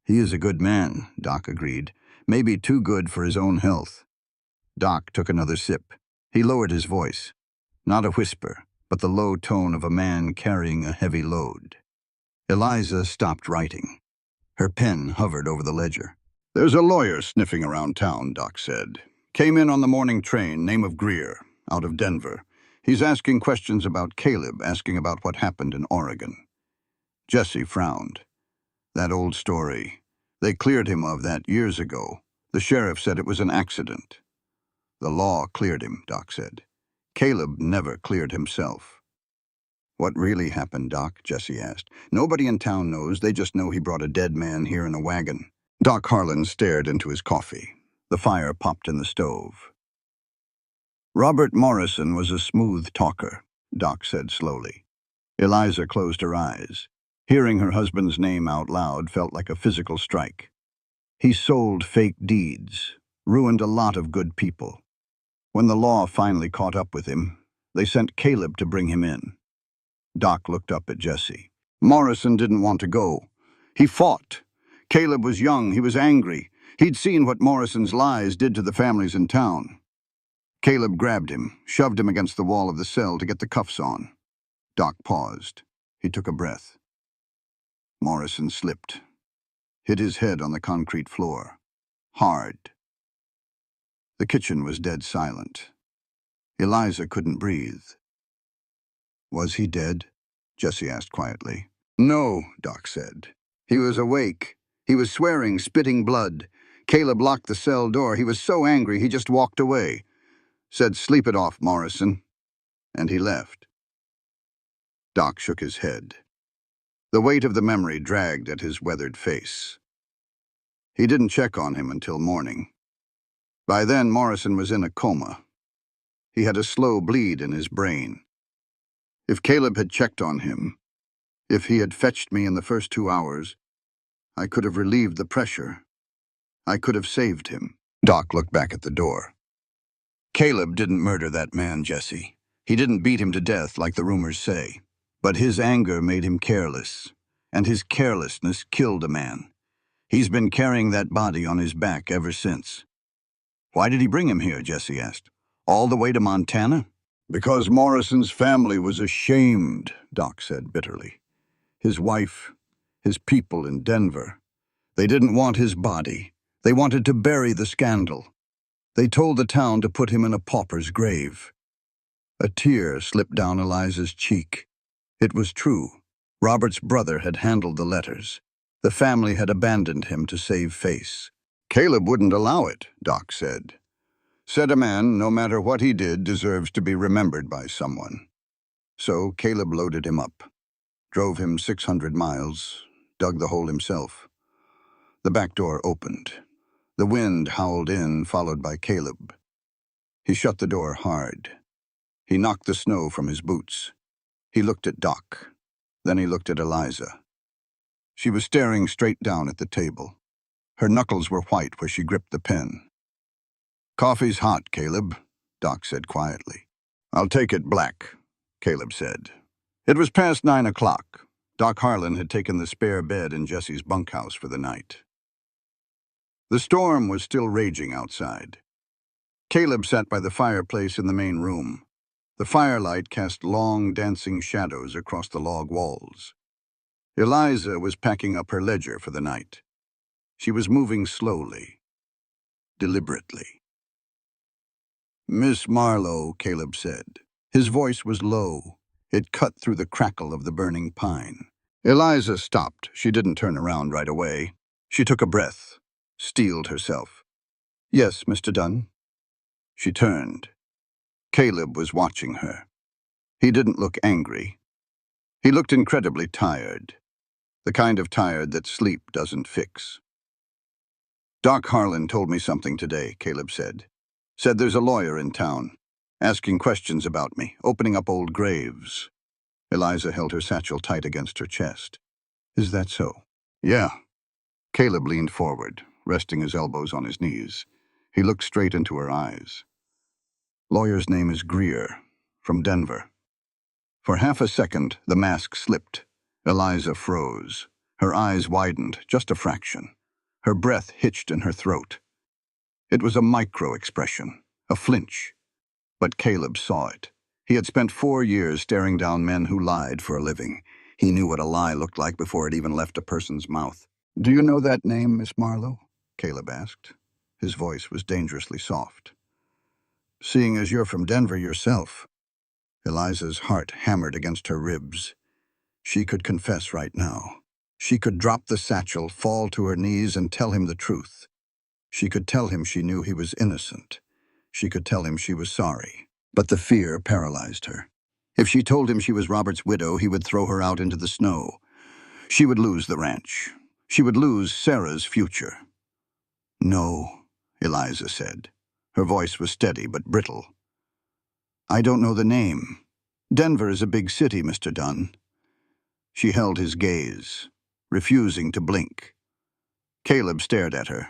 Speaker 2: "He is a good man," Doc agreed. "Maybe too good for his own health." Doc took another sip. He lowered his voice. Not a whisper, but the low tone of a man carrying a heavy load. Eliza stopped writing. Her pen hovered over the ledger. "There's a lawyer sniffing around town," Doc said. "Came in on the morning train, name of Greer, out of Denver. He's asking questions about Caleb, asking about what happened in Oregon." Jesse frowned. "That old story. They cleared him of that years ago. The sheriff said it was an accident." "The law cleared him," Doc said. "Caleb never cleared himself." "What really happened, Doc?" Jesse asked. "Nobody in town knows. They just know he brought a dead man here in a wagon." Doc Harlan stared into his coffee. The fire popped in the stove. "Robert Morrison was a smooth talker," Doc said slowly. Eliza closed her eyes. Hearing her husband's name out loud felt like a physical strike. "He sold fake deeds, ruined a lot of good people. When the law finally caught up with him, they sent Caleb to bring him in." Doc looked up at Jesse. "Morrison didn't want to go. He fought. Caleb was young, he was angry. He'd seen what Morrison's lies did to the families in town. Caleb grabbed him, shoved him against the wall of the cell to get the cuffs on." Doc paused. He took a breath. Morrison slipped, hit his head on the concrete floor. Hard. The kitchen was dead silent. Eliza couldn't breathe. "Was he dead?" Jesse asked quietly. "No," Doc said. "He was awake. He was swearing, spitting blood. Caleb locked the cell door. He was so angry he just walked away. Said, 'Sleep it off, Morrison.' And he left." Doc shook his head. The weight of the memory dragged at his weathered face. He didn't check on him until morning. By then, Morrison was in a coma. He had a slow bleed in his brain. If Caleb had checked on him, if he had fetched me in the first 2 hours, I could have relieved the pressure. I could have saved him." Doc looked back at the door. "Caleb didn't murder that man, Jesse. He didn't beat him to death like the rumors say. But his anger made him careless, and his carelessness killed a man. He's been carrying that body on his back ever since." "Why did he bring him here?" Jesse asked. "All the way to Montana?" "Because Morrison's family was ashamed," Doc said bitterly. "His wife, his people in Denver. They didn't want his body. They wanted to bury the scandal. They told the town to put him in a pauper's grave." A tear slipped down Eliza's cheek. It was true. Robert's brother had handled the letters. The family had abandoned him to save face. "Caleb wouldn't allow it," Doc said. "Said a man, no matter what he did, deserves to be remembered by someone." So Caleb loaded him up, drove him 600 miles, dug the hole himself. The back door opened. The wind howled in, followed by Caleb. He shut the door hard. He knocked the snow from his boots. He looked at Doc. Then he looked at Eliza. She was staring straight down at the table. Her knuckles were white where she gripped the pen. "Coffee's hot, Caleb," Doc said quietly. "I'll take it black," Caleb said. It was past 9 o'clock. Doc Harlan had taken the spare bed in Jesse's bunkhouse for the night. The storm was still raging outside. Caleb sat by the fireplace in the main room. The firelight cast long, dancing shadows across the log walls. Eliza was packing up her ledger for the night. She was moving slowly, deliberately. "Miss Marlowe," Caleb said. His voice was low. It cut through the crackle of the burning pine. Eliza stopped. She didn't turn around right away. She took a breath, steeled herself. "Yes, Mr. Dunn." She turned. Caleb was watching her. He didn't look angry. He looked incredibly tired, the kind of tired that sleep doesn't fix. "Doc Harlan told me something today," Caleb said. "Said there's a lawyer in town, asking questions about me, opening up old graves." Eliza held her satchel tight against her chest. Is that so? Yeah. Caleb leaned forward, resting his elbows on his knees. He looked straight into her eyes. Lawyer's name is Greer, from Denver. For half a second, the mask slipped. Eliza froze. Her eyes widened, just a fraction. Her breath hitched in her throat. It was a micro-expression, a flinch. But Caleb saw it. He had spent 4 years staring down men who lied for a living. He knew what a lie looked like before it even left a person's mouth. Do you know that name, Miss Marlowe? Caleb asked. His voice was dangerously soft. Seeing as you're from Denver yourself. Eliza's heart hammered against her ribs. She could confess right now. She could drop the satchel, fall to her knees, and tell him the truth. She could tell him she knew he was innocent. She could tell him she was sorry. But the fear paralyzed her. If she told him she was Robert's widow, he would throw her out into the snow. She would lose the ranch. She would lose Sarah's future. No, Eliza said. Her voice was steady but brittle. I don't know the name. Denver is a big city, Mr. Dunn. She held his gaze, refusing to blink. Caleb stared at her.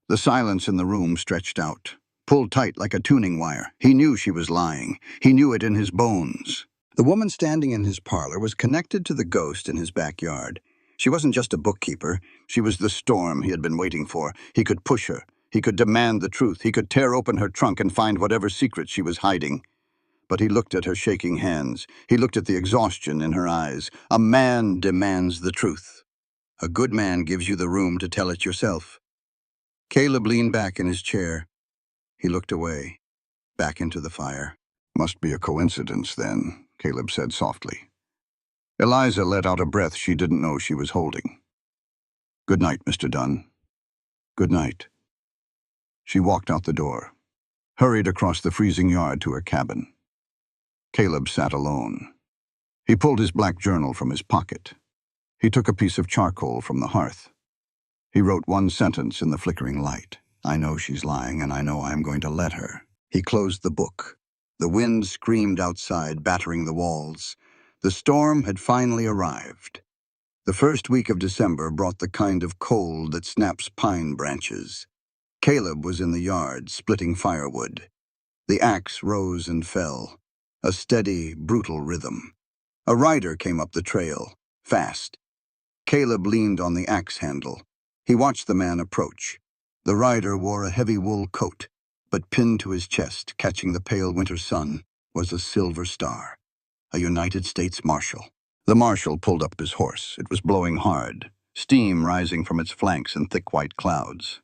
Speaker 2: The silence in the room stretched out, pulled tight like a tuning wire. He knew she was lying. He knew it in his bones. The woman standing in his parlor was connected to the ghost in his backyard. She wasn't just a bookkeeper. She was the storm he had been waiting for. He could push her. He could demand the truth. He could tear open her trunk and find whatever secret she was hiding. But he looked at her shaking hands. He looked at the exhaustion in her eyes. A man demands the truth. A good man gives you the room to tell it yourself. Caleb leaned back in his chair. He looked away, back into the fire. Must be a coincidence, then, Caleb said softly. Eliza let out a breath she didn't know she was holding. Good night, Mr. Dunn. Good night. She walked out the door, hurried across the freezing yard to her cabin. Caleb sat alone. He pulled his black journal from his pocket. He took a piece of charcoal from the hearth. He wrote one sentence in the flickering light. I know she's lying, and I know I'm going to let her. He closed the book. The wind screamed outside, battering the walls. The storm had finally arrived. The first week of December brought the kind of cold that snaps pine branches. Caleb was in the yard, splitting firewood. The axe rose and fell, a steady, brutal rhythm. A rider came up the trail, fast. Caleb leaned on the axe handle. He watched the man approach. The rider wore a heavy wool coat, but pinned to his chest, catching the pale winter sun, was a silver star, a United States Marshal. The Marshal pulled up his horse. It was blowing hard, steam rising from its flanks in thick white clouds.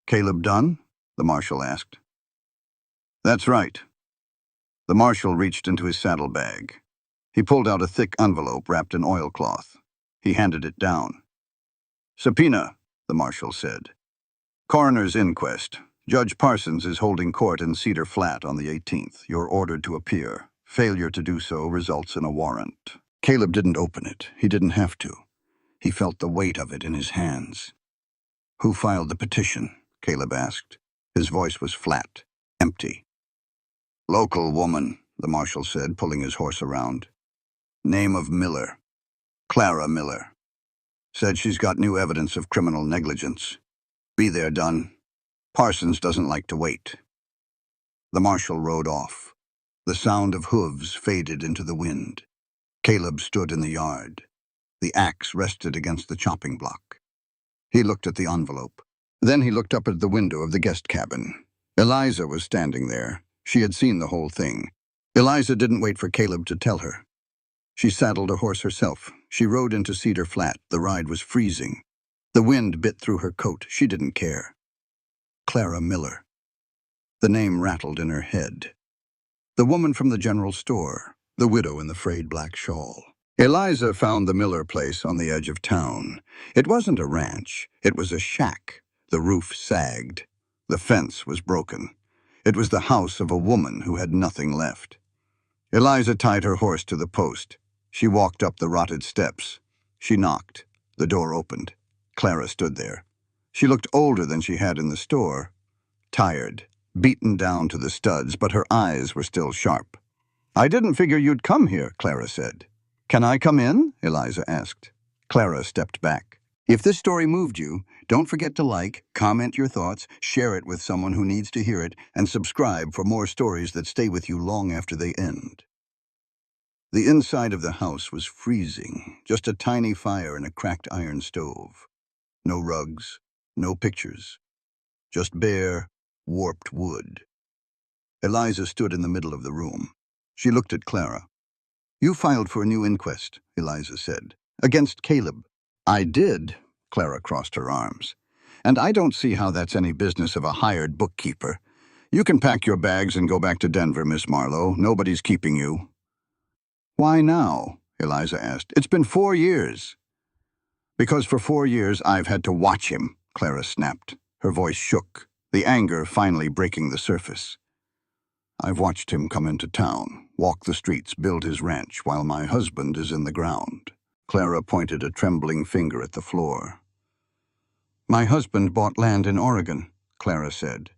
Speaker 2: Caleb Dunn? The Marshal asked. That's right. The Marshal reached into his saddlebag. He pulled out a thick envelope wrapped in oilcloth. He handed it down. Subpoena, the Marshal said. Coroner's inquest. Judge Parsons is holding court in Cedar Flat on the 18th. You're ordered to appear. Failure to do so results in a warrant. Caleb didn't open it. He didn't have to. He felt the weight of it in his hands. Who filed the petition? Caleb asked. His voice was flat, empty. Local woman, the Marshal said, pulling his horse around. Name of Miller. Clara Miller. Said she's got new evidence of criminal negligence. Be there, Dunn. Parsons doesn't like to wait. The Marshal rode off. The sound of hooves faded into the wind. Caleb stood in the yard. The axe rested against the chopping block. He looked at the envelope. Then he looked up at the window of the guest cabin. Eliza was standing there. She had seen the whole thing. Eliza didn't wait for Caleb to tell her. She saddled a horse herself. She rode into Cedar Flat. The ride was freezing. The wind bit through her coat. She didn't care. Clara Miller. The name rattled in her head. The woman from the general store. The widow in the frayed black shawl. Eliza found the Miller place on the edge of town. It wasn't a ranch. It was a shack. The roof sagged. The fence was broken. It was the house of a woman who had nothing left. Eliza tied her horse to the post. She walked up the rotted steps. She knocked. The door opened. Clara stood there. She looked older than she had in the store. Tired, beaten down to the studs, but her eyes were still sharp. I didn't figure you'd come here, Clara said. Can I come in? Eliza asked. Clara stepped back. If this story moved you, don't forget to like, comment your thoughts, share it with someone who needs to hear it, and subscribe for more stories that stay with you long after they end. The inside of the house was freezing, just a tiny fire in a cracked iron stove. No rugs, no pictures, just bare, warped wood. Eliza stood in the middle of the room. She looked at Clara. You filed for a new inquest, Eliza said. Against Caleb. I did, Clara crossed her arms. And I don't see how that's any business of a hired bookkeeper. You can pack your bags and go back to Denver, Miss Marlowe. Nobody's keeping you. Why now? Eliza asked. It's been 4 years. Because for 4 years I've had to watch him, Clara snapped. Her voice shook, the anger finally breaking the surface. I've watched him come into town, walk the streets, build his ranch, while my husband is in the ground. Clara pointed a trembling finger at the floor. My husband bought land in Oregon, Clara said.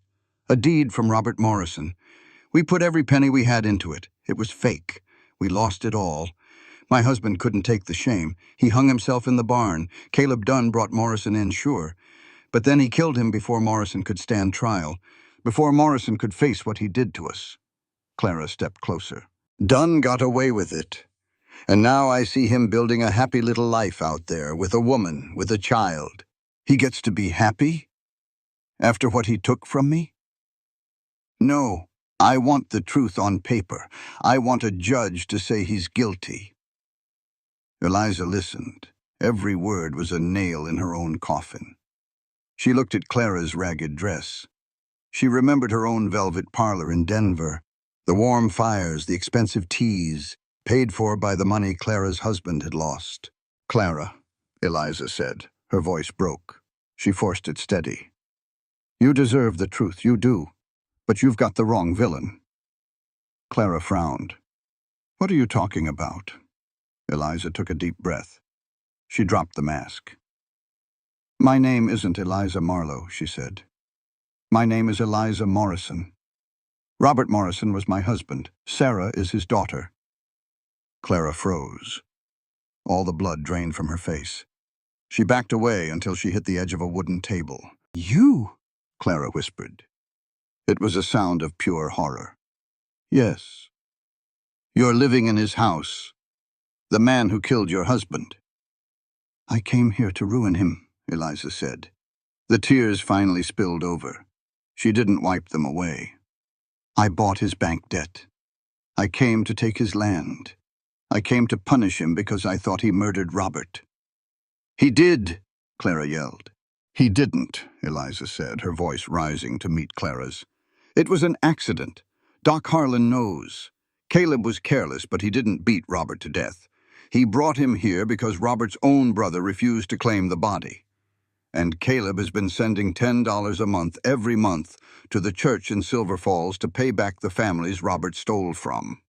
Speaker 2: A deed from Robert Morrison. We put every penny we had into it. It was fake. We lost it all. My husband couldn't take the shame. He hung himself in the barn. Caleb Dunn brought Morrison in, sure. But then he killed him before Morrison could stand trial, before Morrison could face what he did to us. Clara stepped closer. Dunn got away with it. And now I see him building a happy little life out there, with a woman, with a child. He gets to be happy? After what he took from me? No, I want the truth on paper. I want a judge to say he's guilty. Eliza listened. Every word was a nail in her own coffin. She looked at Clara's ragged dress. She remembered her own velvet parlor in Denver, the warm fires, the expensive teas, paid for by the money Clara's husband had lost. Clara, Eliza said. Her voice broke. She forced it steady. You deserve the truth, you do. But you've got the wrong villain. Clara frowned. What are you talking about? Eliza took a deep breath. She dropped the mask. My name isn't Eliza Marlowe, she said. My name is Eliza Morrison. Robert Morrison was my husband. Sarah is his daughter. Clara froze. All the blood drained from her face. She backed away until she hit the edge of a wooden table. You? Clara whispered. It was a sound of pure horror. Yes. You're living in his house. The man who killed your husband. I came here to ruin him, Eliza said. The tears finally spilled over. She didn't wipe them away. I bought his bank debt. I came to take his land. I came to punish him because I thought he murdered Robert. He did, Clara yelled. He didn't, Eliza said, her voice rising to meet Clara's. It was an accident. Doc Harlan knows. Caleb was careless, but he didn't beat Robert to death. He brought him here because Robert's own brother refused to claim the body. And Caleb has been sending $10 a month every month to the church in Silver Falls to pay back the families Robert stole from.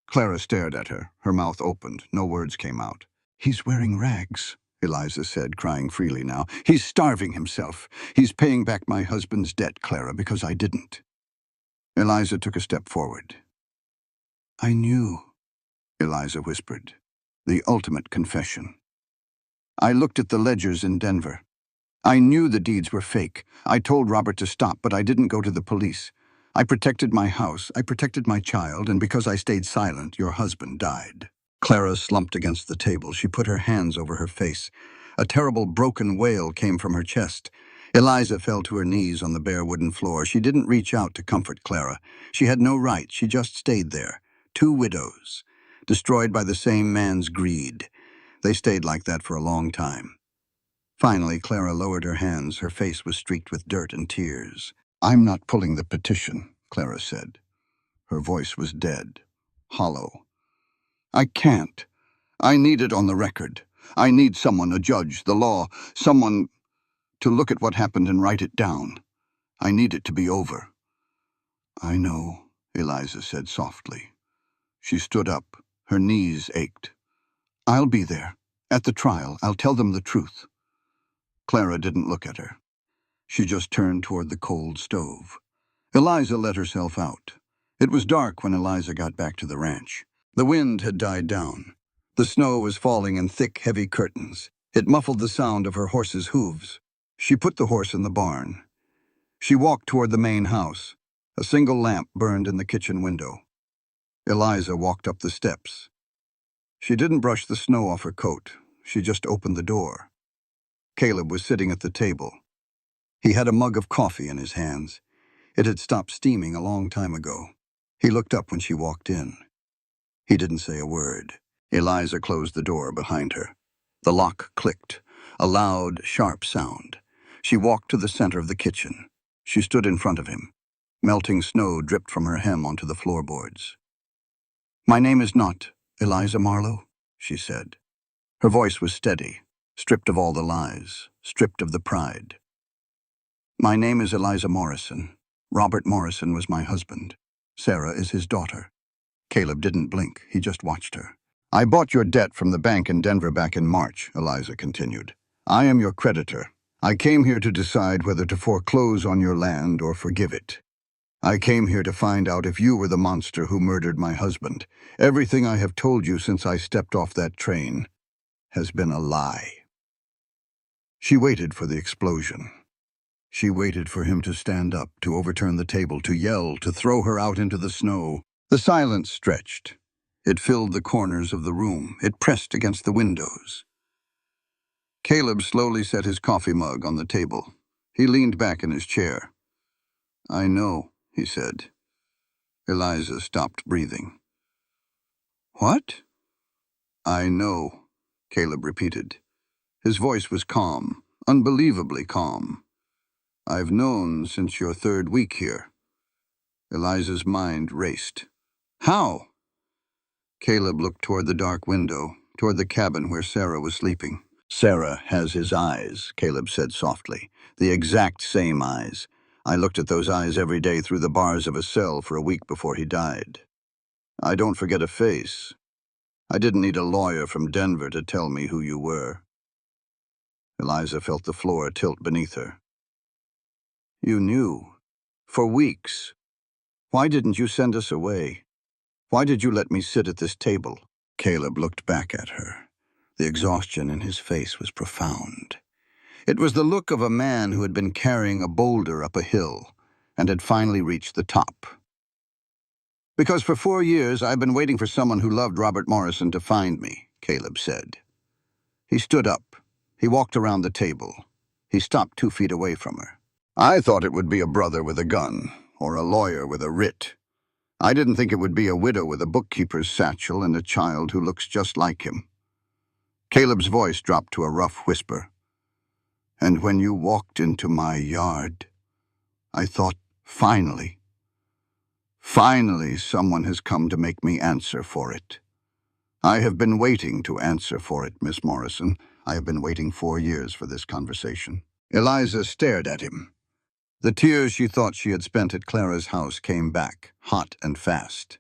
Speaker 2: Clara stared at her, her mouth opened. No words came out. He's wearing rags, Eliza said, crying freely now. He's starving himself. He's paying back my husband's debt, Clara, because I didn't. Eliza took a step forward. I knew, Eliza whispered. The ultimate confession. I looked at the ledgers in Denver. I knew the deeds were fake. I told Robert to stop, but I didn't go to the police. I protected my house, I protected my child, and because I stayed silent, your husband died. Clara slumped against the table. She put her hands over her face. A terrible broken wail came from her chest. Eliza fell to her knees on the bare wooden floor. She didn't reach out to comfort Clara. She had no right. She just stayed there. 2 widows, destroyed by the same man's greed. They stayed like that for a long time. Finally, Clara lowered her hands. Her face was streaked with dirt and tears. I'm not pulling the petition, Clara said. Her voice was dead, hollow. I can't. I need it on the record. I need someone, a judge, the law, someone to look at what happened and write it down. I need it to be over. I know, Eliza said softly. She stood up. Her knees ached. I'll be there. At the trial, I'll tell them the truth. Clara didn't look at her. She just turned toward the cold stove. Eliza let herself out. It was dark when Eliza got back to the ranch. The wind had died down. The snow was falling in thick, heavy curtains. It muffled the sound of her horse's hooves. She put the horse in the barn. She walked toward the main house. A single lamp burned in the kitchen window. Eliza walked up the steps. She didn't brush the snow off her coat. She just opened the door. Caleb was sitting at the table. He had a mug of coffee in his hands. It had stopped steaming a long time ago. He looked up when she walked in. He didn't say a word. Eliza closed the door behind her. The lock clicked, a loud, sharp sound. She walked to the center of the kitchen. She stood in front of him. Melting snow dripped from her hem onto the floorboards. "My name is not Eliza Marlowe," she said. Her voice was steady, stripped of all the lies, stripped of the pride. "My name is Eliza Morrison. Robert Morrison was my husband. Sarah is his daughter." Caleb didn't blink. He just watched her. "I bought your debt from the bank in Denver back in March," Eliza continued. "I am your creditor. I came here to decide whether to foreclose on your land or forgive it. I came here to find out if you were the monster who murdered my husband. Everything I have told you since I stepped off that train has been a lie." She waited for the explosion. She waited for him to stand up, to overturn the table, to yell, to throw her out into the snow. The silence stretched. It filled the corners of the room. It pressed against the windows. Caleb slowly set his coffee mug on the table. He leaned back in his chair. "I know," he said. Eliza stopped breathing. "What?" "I know," Caleb repeated. His voice was calm, unbelievably calm. "I've known since your third week here." Eliza's mind raced. "How?" Caleb looked toward the dark window, toward the cabin where Sarah was sleeping. "Sarah has his eyes," Caleb said softly. "The exact same eyes. I looked at those eyes every day through the bars of a cell for a week before he died. I don't forget a face. I didn't need a lawyer from Denver to tell me who you were." Eliza felt the floor tilt beneath her. "You knew. For weeks. Why didn't you send us away? Why did you let me sit at this table?" Caleb looked back at her. The exhaustion in his face was profound. It was the look of a man who had been carrying a boulder up a hill and had finally reached the top. "Because for 4 years I've been waiting for someone who loved Robert Morrison to find me," Caleb said. He stood up. He walked around the table. He stopped 2 feet away from her. "I thought it would be a brother with a gun, or a lawyer with a writ. I didn't think it would be a widow with a bookkeeper's satchel and a child who looks just like him." Caleb's voice dropped to a rough whisper. "And when you walked into my yard, I thought, finally someone has come to make me answer for it. I have been waiting to answer for it, Miss Morrison. I have been waiting 4 years for this conversation." Eliza stared at him. The tears she thought she had spent at Clara's house came back, hot and fast.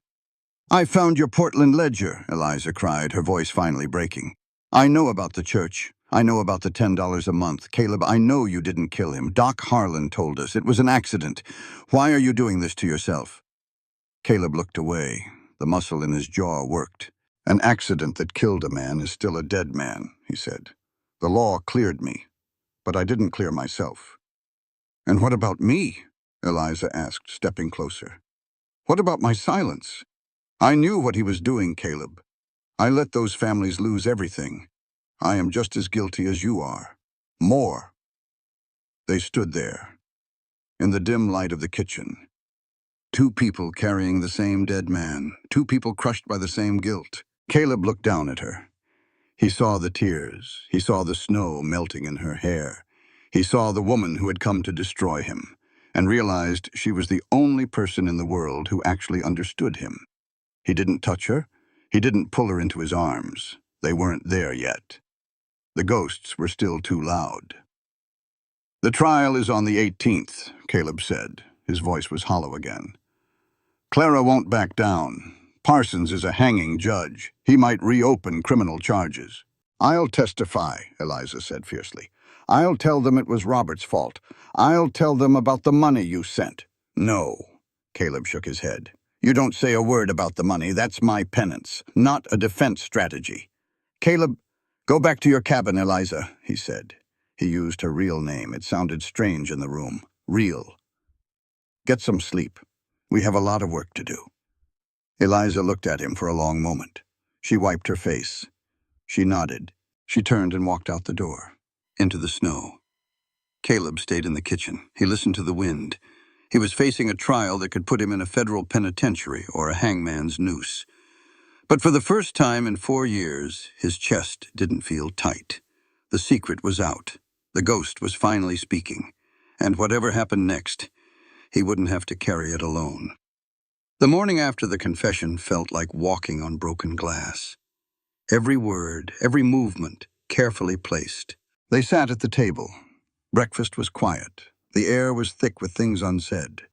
Speaker 2: "I found your Portland ledger," Eliza cried, her voice finally breaking. "I know about the church. I know about the $10 a month. Caleb, I know you didn't kill him. Doc Harlan told us. It was an accident. Why are you doing this to yourself?" Caleb looked away. The muscle in his jaw worked. "An accident that killed a man is still a dead man," he said. "The law cleared me, but I didn't clear myself." "And what about me?" Eliza asked, stepping closer. "What about my silence? I knew what he was doing, Caleb. I let those families lose everything. I am just as guilty as you are. More." They stood there, in the dim light of the kitchen. 2 people carrying the same dead man, 2 people crushed by the same guilt. Caleb looked down at her. He saw the tears. He saw the snow melting in her hair. He saw the woman who had come to destroy him, and realized she was the only person in the world who actually understood him. He didn't touch her. He didn't pull her into his arms. They weren't there yet. The ghosts were still too loud. "The trial is on the 18th, Caleb said. His voice was hollow again. "Clara won't back down. Parsons is a hanging judge. He might reopen criminal charges." "I'll testify," Eliza said fiercely. "I'll tell them it was Robert's fault. I'll tell them about the money you sent." "No," Caleb shook his head. You don't say a word about the money. That's my penance, not a defense strategy. Caleb, go back to your cabin, Eliza, he said. He used her real name. It sounded strange in the room. Real. Get some sleep. We have a lot of work to do. Eliza looked at him for a long moment. She wiped her face. She nodded. She turned and walked out the door, into the snow. Caleb stayed in the kitchen. He listened to the wind. He was facing a trial that could put him in a federal penitentiary or a hangman's noose. But for the first time in 4 years, his chest didn't feel tight. The secret was out. The ghost was finally speaking. And whatever happened next, he wouldn't have to carry it alone. The morning after the confession felt like walking on broken glass. Every word, every movement, carefully placed. They sat at the table. Breakfast was quiet. The air was thick with things unsaid.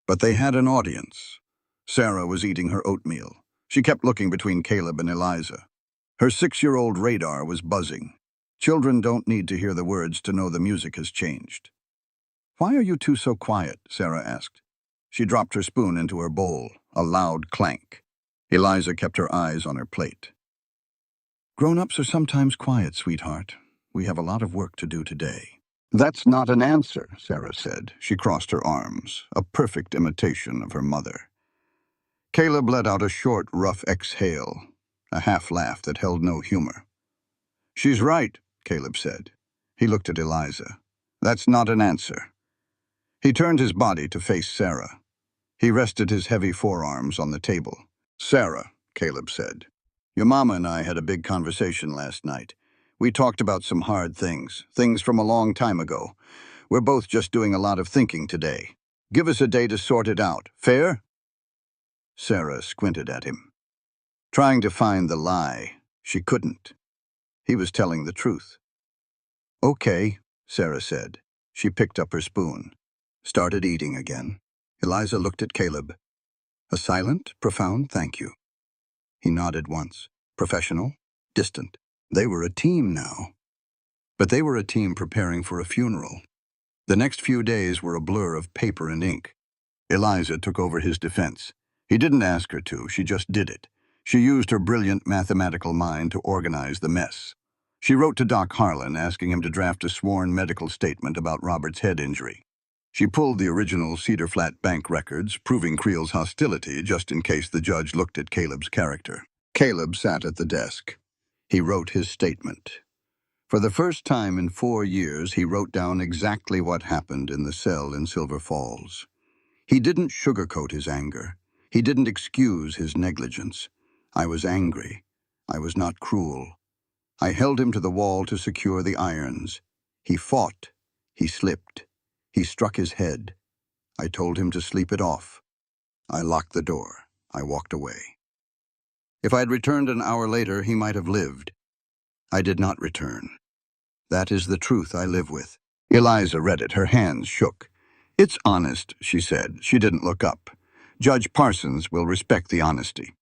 Speaker 2: But they had an audience. Sarah was eating her oatmeal. She kept looking between Caleb and Eliza. Her 6-year-old radar was buzzing. Children don't need to hear the words to know the music has changed. "Why are you two so quiet?" Sarah asked. She dropped her spoon into her bowl, a loud clank. Eliza kept her eyes on her plate. "Grown-ups are sometimes quiet, sweetheart. We have a lot of work to do today." "That's not an answer," Sarah said. She crossed her arms, a perfect imitation of her mother. Caleb let out a short, rough exhale, a half-laugh that held no humor. "She's right," Caleb said. He looked at Eliza. "That's not an answer." He turned his body to face Sarah. He rested his heavy forearms on the table. "Sarah," Caleb said, "your mama and I had a big conversation last night. We talked about some hard things from a long time ago. We're both just doing a lot of thinking today. Give us a day to sort it out. Fair?" Sarah squinted at him. Trying to find the lie, she couldn't. He was telling the truth. "Okay," Sarah said. She picked up her spoon, started eating again. Eliza looked at Caleb. A silent, profound thank you. He nodded once. Professional, distant. They were a team now. But they were a team preparing for a funeral. The next few days were a blur of paper and ink. Eliza took over his defense. He didn't ask her to, she just did it. She used her brilliant mathematical mind to organize the mess. She wrote to Doc Harlan asking him to draft a sworn medical statement about Robert's head injury. She pulled the original Cedar Flat bank records, proving Creel's hostility just in case the judge looked at Caleb's character. Caleb sat at the desk. He wrote his statement. For the first time in 4 years, he wrote down exactly what happened in the cell in Silver Falls. He didn't sugarcoat his anger. He didn't excuse his negligence. "I was angry. I was not cruel. I held him to the wall to secure the irons. He fought. He slipped. He struck his head. I told him to sleep it off. I locked the door. I walked away. If I had returned an hour later, he might have lived. I did not return. That is the truth I live with." Eliza read it. Her hands shook. "It's honest," she said. She didn't look up. "Judge Parsons will respect the honesty."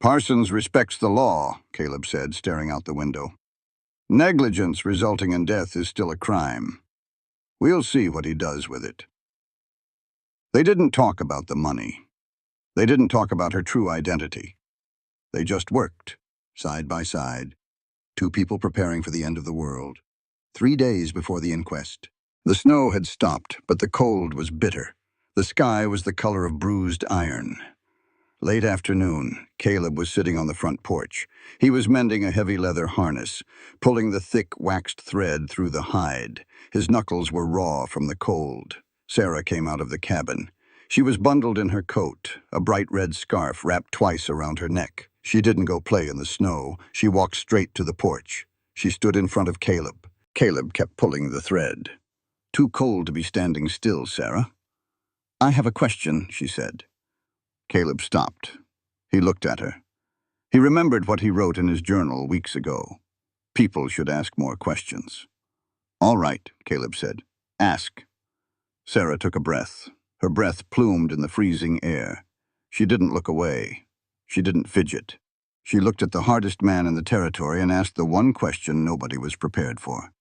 Speaker 2: "Parsons respects the law," Caleb said, staring out the window. "Negligence resulting in death is still a crime. We'll see what he does with it." They didn't talk about the money. They didn't talk about her true identity. They just worked, side by side, two people preparing for the end of the world. 3 days before the inquest. The snow had stopped, but the cold was bitter. The sky was the color of bruised iron. Late afternoon, Caleb was sitting on the front porch. He was mending a heavy leather harness, pulling the thick waxed thread through the hide. His knuckles were raw from the cold. Sarah came out of the cabin. She was bundled in her coat, a bright red scarf wrapped twice around her neck. She didn't go play in the snow. She walked straight to the porch. She stood in front of Caleb. Caleb kept pulling the thread. "Too cold to be standing still, Sarah." "I have a question," she said. Caleb stopped. He looked at her. He remembered what he wrote in his journal weeks ago. People should ask more questions. "All right," Caleb said. "Ask." Sarah took a breath. Her breath plumed in the freezing air. She didn't look away. She didn't fidget. She looked at the hardest man in the territory and asked the one question nobody was prepared for.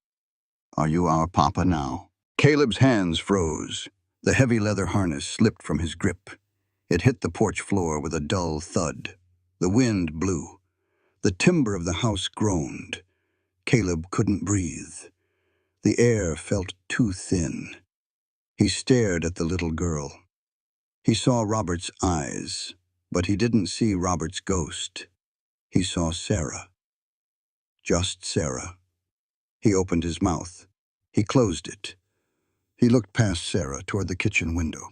Speaker 2: "Are you our papa now?" Caleb's hands froze. The heavy leather harness slipped from his grip. It hit the porch floor with a dull thud. The wind blew. The timber of the house groaned. Caleb couldn't breathe. The air felt too thin. He stared at the little girl. He saw Robert's eyes, but he didn't see Robert's ghost. He saw Sarah. Just Sarah. He opened his mouth. He closed it. He looked past Sarah toward the kitchen window.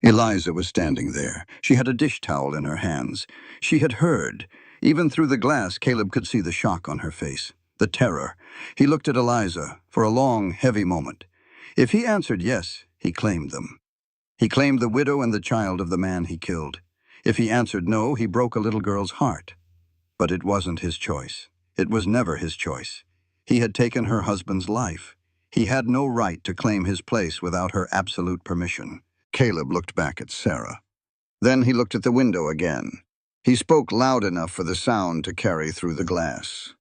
Speaker 2: Eliza was standing there. She had a dish towel in her hands. She had heard. Even through the glass, Caleb could see the shock on her face, the terror. He looked at Eliza for a long, heavy moment. If he answered yes, he claimed them. He claimed the widow and the child of the man he killed. If he answered no, he broke a little girl's heart. But it wasn't his choice. It was never his choice. He had taken her husband's life. He had no right to claim his place without her absolute permission. Caleb looked back at Sarah. Then he looked at the window again. He spoke loud enough for the sound to carry through the glass.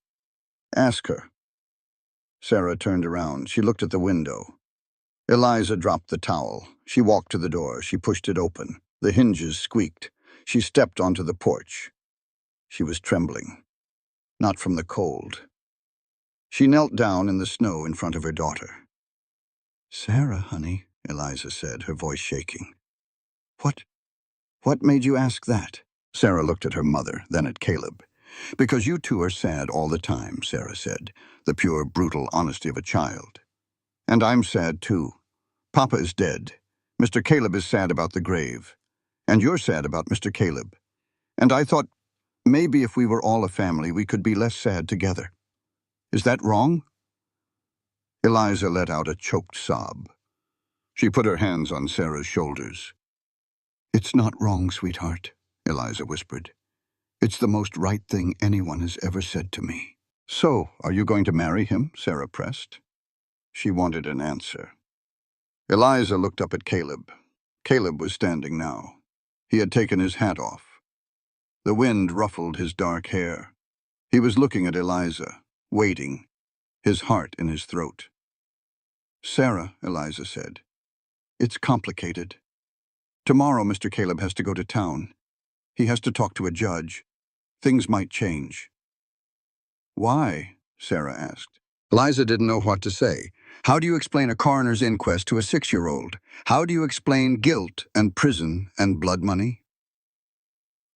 Speaker 2: "Ask her." Sarah turned around. She looked at the window. Eliza dropped the towel. She walked to the door. She pushed it open. The hinges squeaked. She stepped onto the porch. She was trembling. Not from the cold. She knelt down in the snow in front of her daughter. "Sarah, honey," Eliza said, her voice shaking. What made you ask that?" Sarah looked at her mother, then at Caleb. "Because you two are sad all the time," Sarah said, the pure, brutal honesty of a child. "And I'm sad, too. Papa is dead. Mr. Caleb is sad about the grave. And you're sad about Mr. Caleb. And I thought maybe if we were all a family, we could be less sad together. Is that wrong?" Eliza let out a choked sob. She put her hands on Sarah's shoulders. "It's not wrong, sweetheart," Eliza whispered. "It's the most right thing anyone has ever said to me." "So, are you going to marry him?" Sarah pressed. She wanted an answer. Eliza looked up at Caleb. Caleb was standing now. He had taken his hat off. The wind ruffled his dark hair. He was looking at Eliza, waiting, his heart in his throat. "Sarah," Eliza said, "it's complicated. Tomorrow Mr. Caleb has to go to town. He has to talk to a judge. Things might change." "Why?" Sarah asked. Eliza didn't know what to say. How do you explain a coroner's inquest to a 6-year-old? How do you explain guilt and prison and blood money?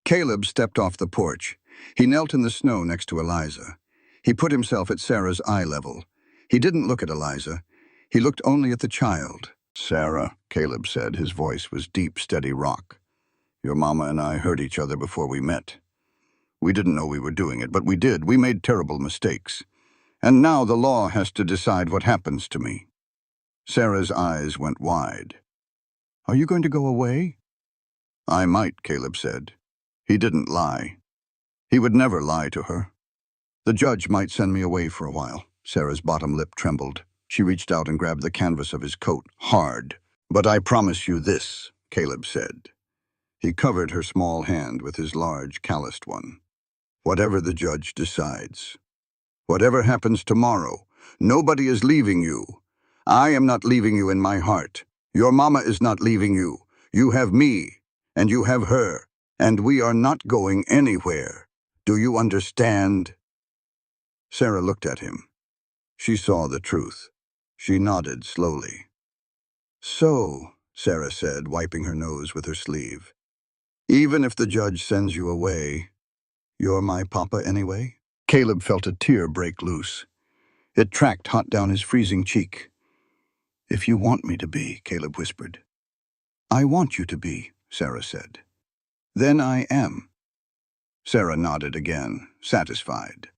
Speaker 2: Caleb stepped off the porch. He knelt in the snow next to Eliza. He put himself at Sarah's eye level. He didn't look at Eliza. He looked only at the child. "Sarah," Caleb said. His voice was deep, steady rock. "Your mama and I hurt each other before we met. We didn't know we were doing it, but we did. We made terrible mistakes. And now the law has to decide what happens to me." Sarah's eyes went wide. "Are you going to go away?" "I might," Caleb said. He didn't lie. He would never lie to her. "The judge might send me away for a while." Sarah's bottom lip trembled. She reached out and grabbed the canvas of his coat, hard. "But I promise you this," Caleb said. He covered her small hand with his large, calloused one. "Whatever the judge decides, whatever happens tomorrow, nobody is leaving you. I am not leaving you in my heart. Your mama is not leaving you. You have me, and you have her, and we are not going anywhere. Do you understand?" Sarah looked at him. She saw the truth. She nodded slowly. "So," Sarah said, wiping her nose with her sleeve, "even if the judge sends you away, you're my papa anyway?" Caleb felt a tear break loose. It tracked hot down his freezing cheek. "If you want me to be," Caleb whispered. "I want you to be," Sarah said. "Then I am." Sarah nodded again, satisfied.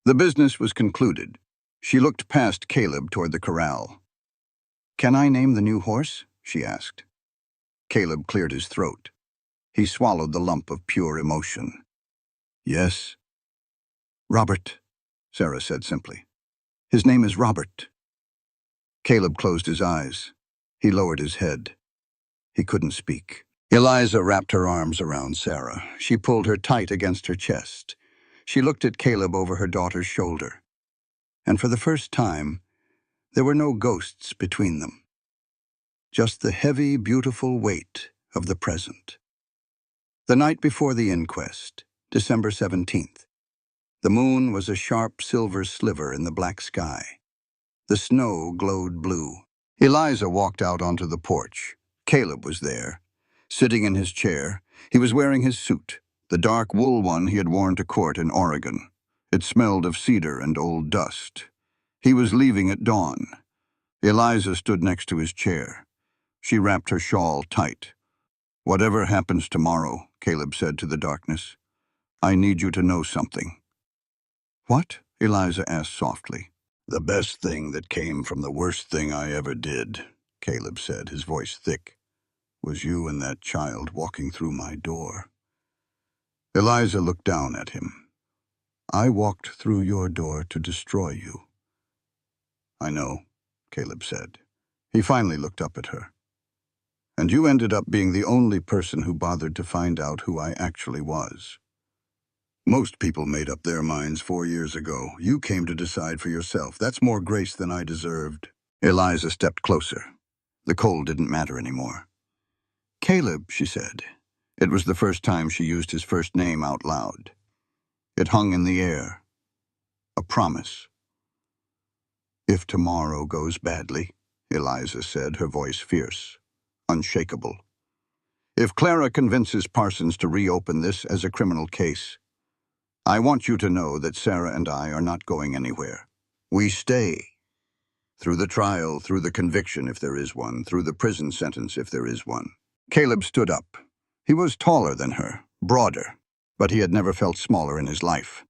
Speaker 2: The business was concluded. She looked past Caleb toward the corral. "Can I name the new horse?" she asked. Caleb cleared his throat. He swallowed the lump of pure emotion. "Yes." "Robert," Sarah said simply. "His name is Robert." Caleb closed his eyes. He lowered his head. He couldn't speak. Eliza wrapped her arms around Sarah. She pulled her tight against her chest. She looked at Caleb over her daughter's shoulder. And for the first time, there were no ghosts between them. Just the heavy, beautiful weight of the present. The night before the inquest, December 17th. The moon was a sharp silver sliver in the black sky. The snow glowed blue. Eliza walked out onto the porch. Caleb was there, sitting in his chair. He was wearing his suit, the dark wool one he had worn to court in Oregon. It smelled of cedar and old dust. He was leaving at dawn. Eliza stood next to his chair. She wrapped her shawl tight. "Whatever happens tomorrow," Caleb said to the darkness, "I need you to know something." "What?" Eliza asked softly. "The best thing that came from the worst thing I ever did," Caleb said, his voice thick, "was you and that child walking through my door." Eliza looked down at him. "I walked through your door to destroy you." "I know," Caleb said. He finally looked up at her. "And you ended up being the only person who bothered to find out who I actually was. Most people made up their minds 4 years ago. You came to decide for yourself. That's more grace than I deserved." Eliza stepped closer. The cold didn't matter anymore. "Caleb," she said. It was the first time she used his first name out loud. It hung in the air. A promise. "If tomorrow goes badly," Eliza said, her voice fierce, unshakable. "If Clara convinces Parsons to reopen this as a criminal case, I want you to know that Sarah and I are not going anywhere. We stay. Through the trial, through the conviction if there is one, through the prison sentence if there is one." Caleb stood up. He was taller than her, broader, but he had never felt smaller in his life.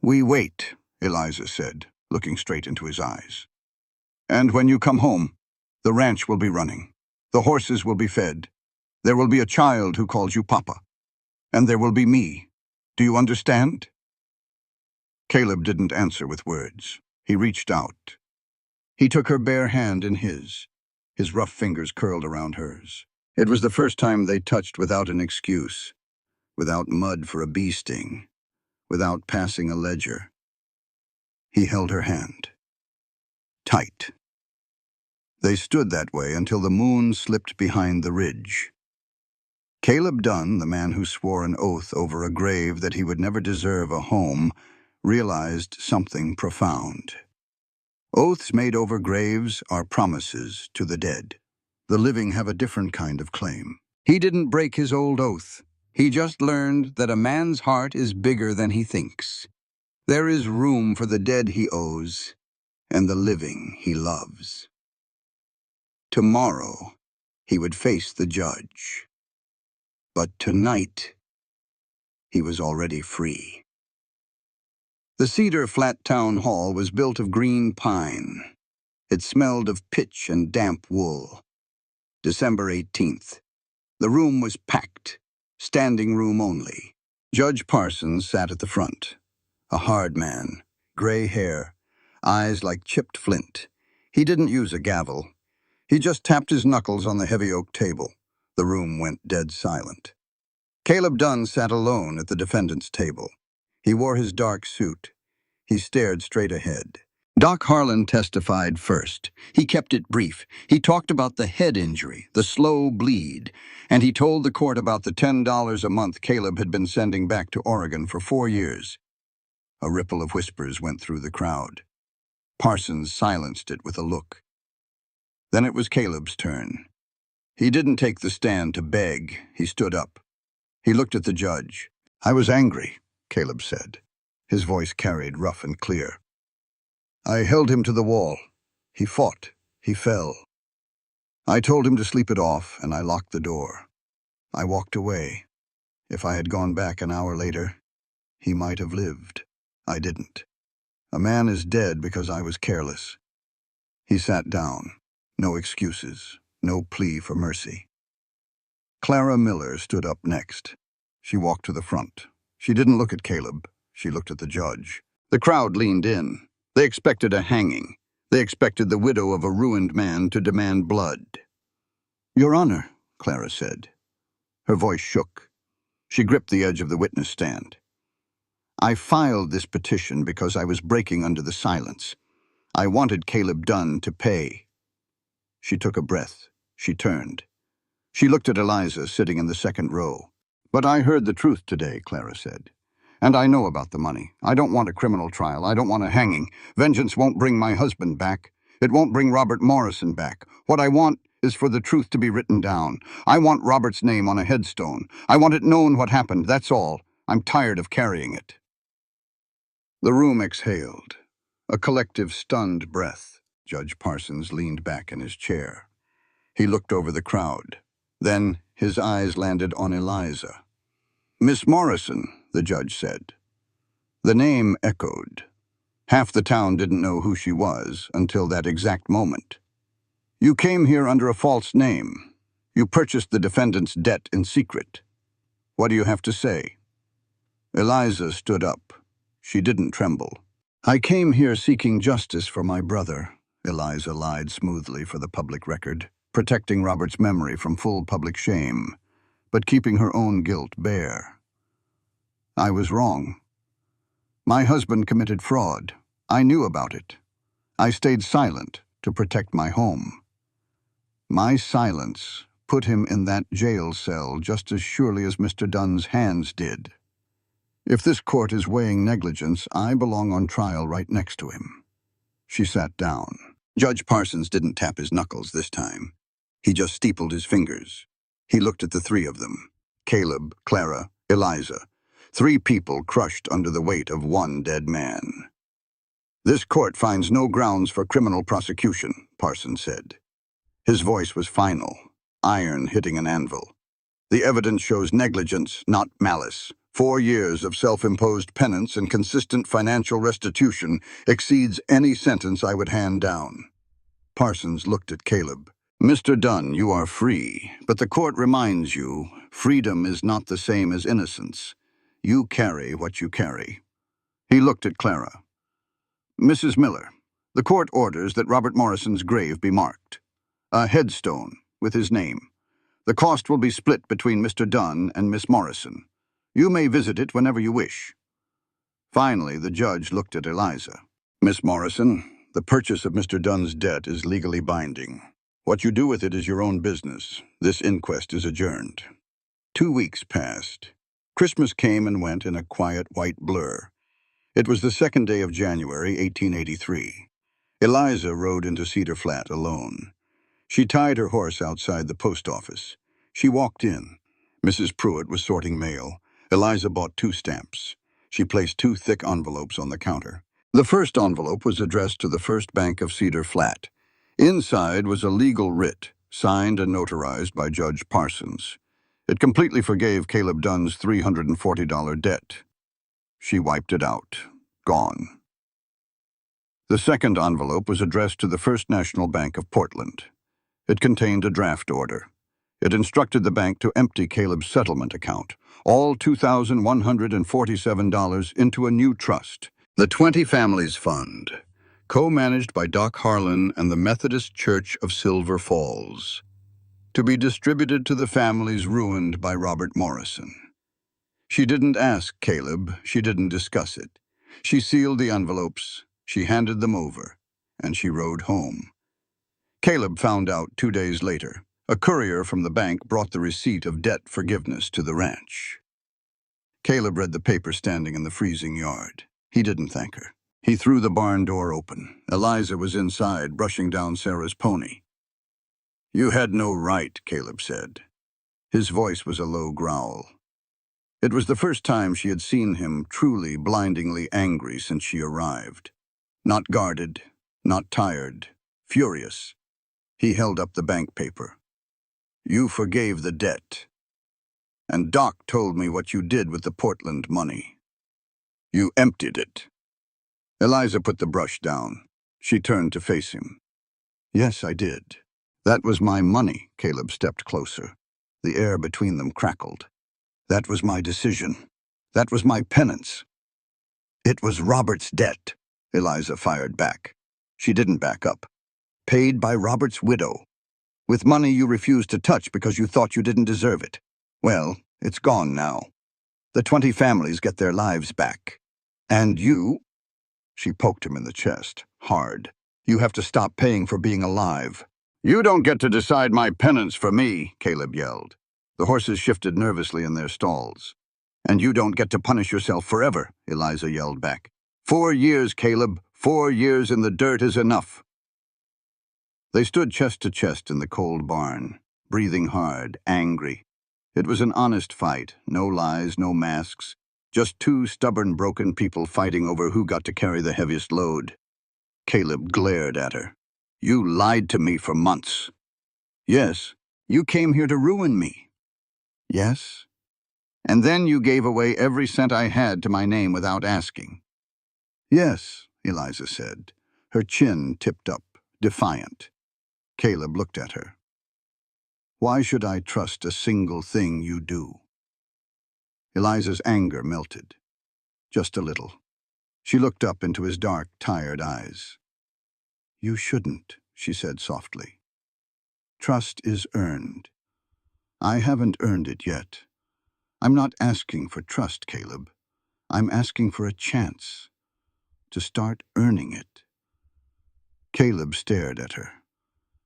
Speaker 2: "We wait," Eliza said, looking straight into his eyes. "And when you come home, the ranch will be running. The horses will be fed. There will be a child who calls you Papa. And there will be me. Do you understand?" Caleb didn't answer with words. He reached out. He took her bare hand in his rough fingers curled around hers. It was the first time they touched without an excuse, without mud for a bee sting, without passing a ledger. He held her hand. Tight. They stood that way until the moon slipped behind the ridge. Caleb Dunn, the man who swore an oath over a grave that he would never deserve a home, realized something profound. Oaths made over graves are promises to the dead. The living have a different kind of claim. He didn't break his old oath. He just learned that a man's heart is bigger than he thinks. There is room for the dead he owes and the living he loves. Tomorrow, he would face the judge. But tonight, he was already free. The Cedar Flat Town Hall was built of green pine. It smelled of pitch and damp wool. December 18th. The room was packed, standing room only. Judge Parsons sat at the front, a hard man, gray hair, eyes like chipped flint. He didn't use a gavel. He just tapped his knuckles on the heavy oak table. The room went dead silent. Caleb Dunn sat alone at the defendant's table. He wore his dark suit. He stared straight ahead. Doc Harlan testified first. He kept it brief. He talked about the head injury, the slow bleed, and he told the court about the $10 a month Caleb had been sending back to Oregon for 4 years. A ripple of whispers went through the crowd. Parsons silenced it with a look. Then it was Caleb's turn. He didn't take the stand to beg. He stood up. He looked at the judge. "I was angry," Caleb said. His voice carried rough and clear. "I held him to the wall. He fought. He fell. I told him to sleep it off, and I locked the door. I walked away. If I had gone back an hour later, he might have lived. I didn't. A man is dead because I was careless." He sat down. No excuses. No plea for mercy. Clara Miller stood up next. She walked to the front. She didn't look at Caleb. She looked at the judge. The crowd leaned in. They expected a hanging. They expected the widow of a ruined man to demand blood. "Your Honor," Clara said. Her voice shook. She gripped the edge of the witness stand. "I filed this petition because I was breaking under the silence. I wanted Caleb Dunn to pay." She took a breath. She turned. She looked at Eliza sitting in the second row. But I heard the truth today, Clara said. And I know about the money. I don't want a criminal trial. I don't want a hanging. Vengeance won't bring my husband back. It won't bring Robert Morrison back. What I want is for the truth to be written down. I want Robert's name on a headstone. I want it known what happened, that's all. I'm tired of carrying it. The room exhaled. A collective stunned breath. Judge Parsons leaned back in his chair. He looked over the crowd. Then his eyes landed on Eliza. "Miss Morrison," the judge said. The name echoed. Half the town didn't know who she was until that exact moment. "You came here under a false name. You purchased the defendant's debt in secret. What do you have to say?" Eliza stood up. She didn't tremble. "I came here seeking justice for my brother," Eliza lied smoothly for the public record, protecting Robert's memory from full public shame, but keeping her own guilt bare. "I was wrong. My husband committed fraud. I knew about it. I stayed silent to protect my home. My silence put him in that jail cell just as surely as Mr. Dunn's hands did. If this court is weighing negligence, I belong on trial right next to him." She sat down. Judge Parsons didn't tap his knuckles this time. He just steepled his fingers. He looked at the three of them: Caleb, Clara, Eliza. 3 people crushed under the weight of one dead man. "This court finds no grounds for criminal prosecution," Parsons said. His voice was final, iron hitting an anvil. "The evidence shows negligence, not malice. 4 years of self-imposed penance and consistent financial restitution exceeds any sentence I would hand down." Parsons looked at Caleb. "Mr. Dunn, you are free, but the court reminds you, freedom is not the same as innocence. You carry what you carry." He looked at Clara. "Mrs. Miller, the court orders that Robert Morrison's grave be marked. A headstone with his name. The cost will be split between Mr. Dunn and Miss Morrison. You may visit it whenever you wish." Finally, the judge looked at Eliza. "Miss Morrison, the purchase of Mr. Dunn's debt is legally binding. What you do with it is your own business. This inquest is adjourned." 2 weeks passed. Christmas came and went in a quiet white blur. It was the 2nd day of January, 1883. Eliza rode into Cedar Flat alone. She tied her horse outside the post office. She walked in. Mrs. Pruitt was sorting mail. Eliza bought 2 stamps. She placed 2 thick envelopes on the counter. The first envelope was addressed to the First Bank of Cedar Flat. Inside was a legal writ, signed and notarized by Judge Parsons. It completely forgave Caleb Dunn's $340 debt. She wiped it out. Gone. The second envelope was addressed to the First National Bank of Portland. It contained a draft order. It instructed the bank to empty Caleb's settlement account, all $2,147, into a new trust, the 20 Families Fund, co-managed by Doc Harlan and the Methodist Church of Silver Falls, to be distributed to the families ruined by Robert Morrison. She didn't ask Caleb. She didn't discuss it. She sealed the envelopes. She handed them over, and she rode home. Caleb found out 2 days later. A courier from the bank brought the receipt of debt forgiveness to the ranch. Caleb read the paper standing in the freezing yard. He didn't thank her. He threw the barn door open. Eliza was inside, brushing down Sarah's pony. "You had no right," Caleb said. His voice was a low growl. It was the first time she had seen him truly, blindingly angry since she arrived. Not guarded, not tired, furious. He held up the bank paper. "You forgave the debt. And Doc told me what you did with the Portland money. You emptied it." Eliza put the brush down. She turned to face him. "Yes, I did. That was my money." Caleb stepped closer. The air between them crackled. "That was my decision. That was my penance." "It was Robert's debt," Eliza fired back. She didn't back up. "Paid by Robert's widow. With money you refused to touch because you thought you didn't deserve it. Well, it's gone now. The 20 families get their lives back. And you," she poked him in the chest, hard, "you have to stop paying for being alive." "You don't get to decide my penance for me," Caleb yelled. The horses shifted nervously in their stalls. "And you don't get to punish yourself forever," Eliza yelled back. 4 years, Caleb. 4 years in the dirt is enough." They stood chest to chest in the cold barn, breathing hard, angry. It was an honest fight, no lies, no masks, just two stubborn, broken people fighting over who got to carry the heaviest load. Caleb glared at her. "You lied to me for months." "Yes. You came here to ruin me." "Yes. And then you gave away every cent I had to my name without asking." "Yes," Eliza said, her chin tipped up, defiant. Caleb looked at her. "Why should I trust a single thing you do?" Eliza's anger melted. Just a little. She looked up into his dark, tired eyes. "You shouldn't," she said softly. "Trust is earned. I haven't earned it yet. I'm not asking for trust, Caleb. I'm asking for a chance to start earning it." Caleb stared at her.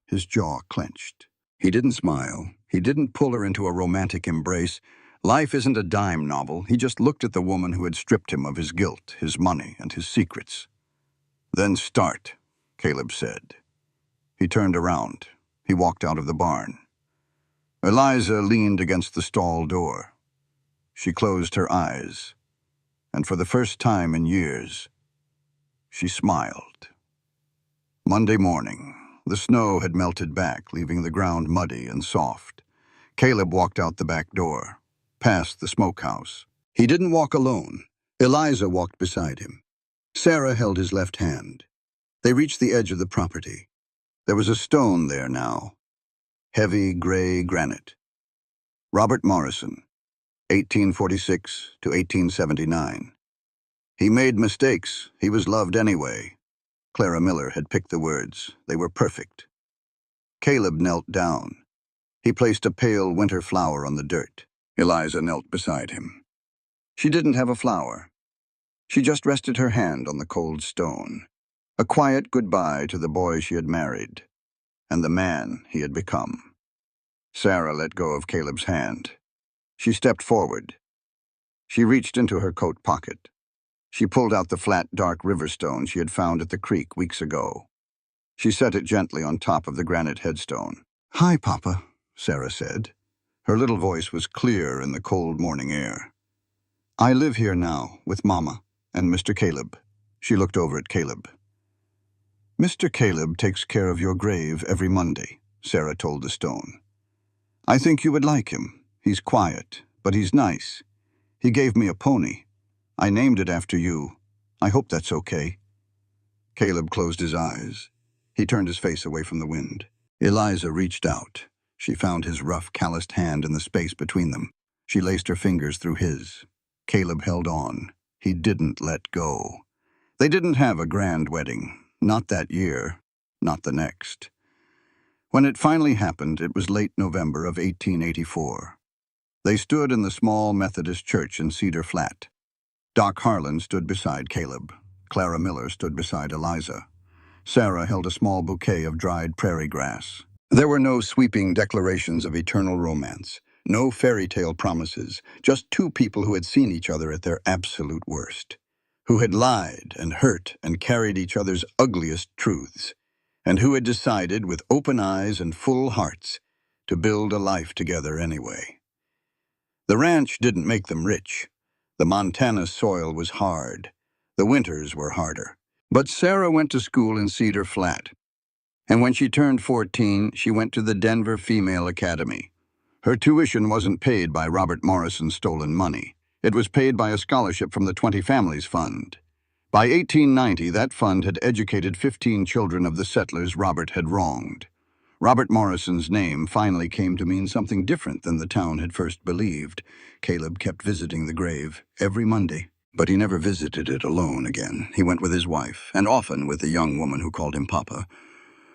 Speaker 2: His jaw clenched. He didn't smile. He didn't pull her into a romantic embrace. Life isn't a dime novel. He just looked at the woman who had stripped him of his guilt, his money, and his secrets. "Then start," Caleb said. He turned around. He walked out of the barn. Eliza leaned against the stall door. She closed her eyes, and for the first time in years, she smiled. Monday morning. The snow had melted back, leaving the ground muddy and soft. Caleb walked out the back door, past the smokehouse. He didn't walk alone. Eliza walked beside him. Sarah held his left hand. They reached the edge of the property. There was a stone there now. Heavy gray granite. Robert Morrison, 1846 to 1879. He made mistakes. He was loved anyway. Clara Miller had picked the words. They were perfect. Caleb knelt down. He placed a pale winter flower on the dirt. Eliza knelt beside him. She didn't have a flower. She just rested her hand on the cold stone. A quiet goodbye to the boy she had married, and the man he had become. Sarah let go of Caleb's hand. She stepped forward. She reached into her coat pocket. She pulled out the flat, dark river stone she had found at the creek weeks ago. She set it gently on top of the granite headstone. "Hi, Papa," Sarah said. Her little voice was clear in the cold morning air. "I live here now with Mama and Mr. Caleb." She looked over at Caleb. "Mr. Caleb takes care of your grave every Monday," Sarah told the stone. "I think you would like him. He's quiet, but he's nice. He gave me a pony. I named it after you. I hope that's okay." Caleb closed his eyes. He turned his face away from the wind. Eliza reached out. She found his rough, calloused hand in the space between them. She laced her fingers through his. Caleb held on. He didn't let go. They didn't have a grand wedding. Not that year. Not the next. When it finally happened, it was late November of 1884. They stood in the small Methodist church in Cedar Flat. Doc Harlan stood beside Caleb. Clara Miller stood beside Eliza. Sarah held a small bouquet of dried prairie grass. There were no sweeping declarations of eternal romance, no fairy tale promises, just two people who had seen each other at their absolute worst, who had lied and hurt and carried each other's ugliest truths, and who had decided with open eyes and full hearts to build a life together anyway. The ranch didn't make them rich. The Montana soil was hard. The winters were harder. But Sarah went to school in Cedar Flat, and when she turned 14, she went to the Denver Female Academy. Her tuition wasn't paid by Robert Morrison's stolen money. It was paid by a scholarship from the 20 Families Fund. By 1890, that fund had educated 15 children of the settlers Robert had wronged. Robert Morrison's name finally came to mean something different than the town had first believed. Caleb kept visiting the grave every Monday, but he never visited it alone again. He went with his wife, and often with the young woman who called him Papa.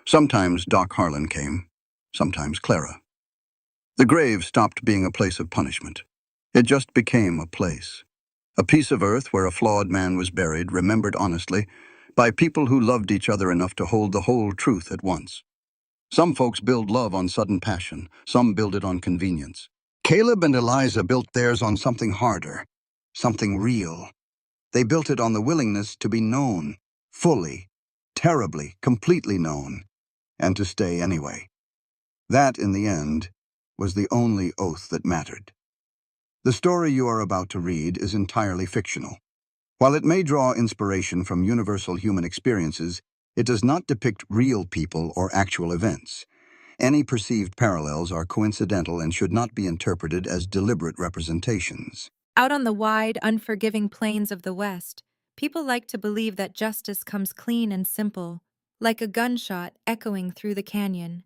Speaker 2: Sometimes Doc Harlan came, sometimes Clara. The grave stopped being a place of punishment. It just became a place. A piece of earth where a flawed man was buried, remembered honestly, by people who loved each other enough to hold the whole truth at once. Some folks build love on sudden passion, some build it on convenience. Caleb and Eliza built theirs on something harder, something real. They built it on the willingness to be known, fully, terribly, completely known, and to stay anyway. That, in the end, was the only oath that mattered. The story you are about to read is entirely fictional. While it may draw inspiration from universal human experiences, it does not depict real people or actual events. Any perceived parallels are coincidental and should not be interpreted as deliberate representations.
Speaker 3: Out on the wide, unforgiving plains of the West, people like to believe that justice comes clean and simple, like a gunshot echoing through the canyon.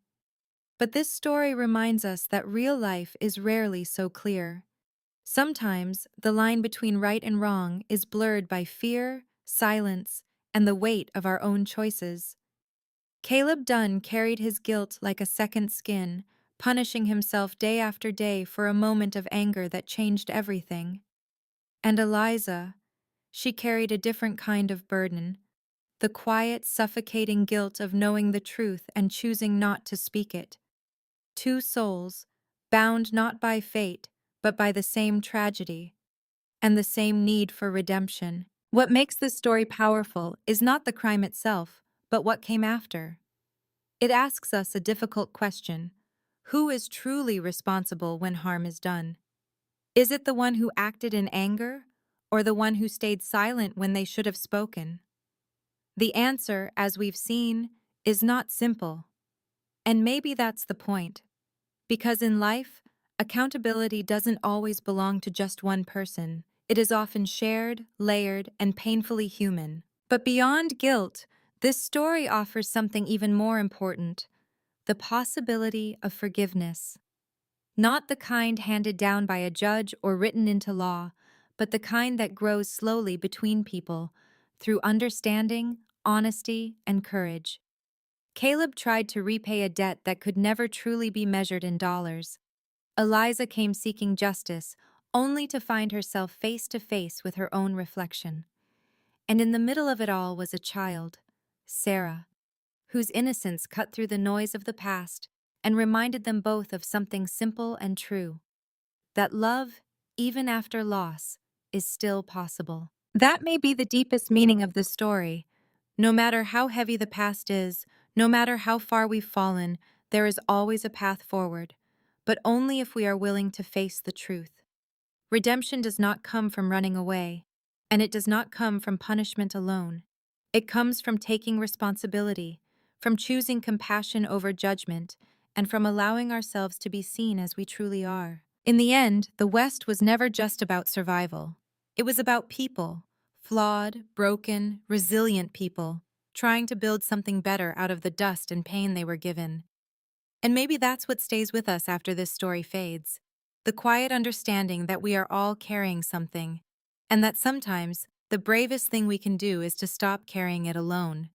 Speaker 3: But this story reminds us that real life is rarely so clear. Sometimes, the line between right and wrong is blurred by fear, silence, and the weight of our own choices. Caleb Dunn carried his guilt like a second skin, punishing himself day after day for a moment of anger that changed everything. And Eliza, she carried a different kind of burden, the quiet, suffocating guilt of knowing the truth and choosing not to speak it. Two souls, bound not by fate, but by the same tragedy, and the same need for redemption. What makes this story powerful is not the crime itself, but what came after. It asks us a difficult question: who is truly responsible when harm is done? Is it the one who acted in anger, or the one who stayed silent when they should have spoken? The answer, as we've seen, is not simple. And maybe that's the point. Because in life, accountability doesn't always belong to just one person. It is often shared, layered, and painfully human. But beyond guilt, this story offers something even more important: the possibility of forgiveness. Not the kind handed down by a judge or written into law, but the kind that grows slowly between people, through understanding, honesty, and courage. Caleb tried to repay a debt that could never truly be measured in dollars. Eliza came seeking justice, only to find herself face to face with her own reflection. And in the middle of it all was a child, Sarah, whose innocence cut through the noise of the past and reminded them both of something simple and true: that love, even after loss, is still possible. That may be the deepest meaning of the story. No matter how heavy the past is, no matter how far we've fallen, there is always a path forward, but only if we are willing to face the truth. Redemption does not come from running away, and it does not come from punishment alone. It comes from taking responsibility, from choosing compassion over judgment, and from allowing ourselves to be seen as we truly are. In the end, the West was never just about survival. It was about people, flawed, broken, resilient people, trying to build something better out of the dust and pain they were given. And maybe that's what stays with us after this story fades: the quiet understanding that we are all carrying something, and that sometimes the bravest thing we can do is to stop carrying it alone.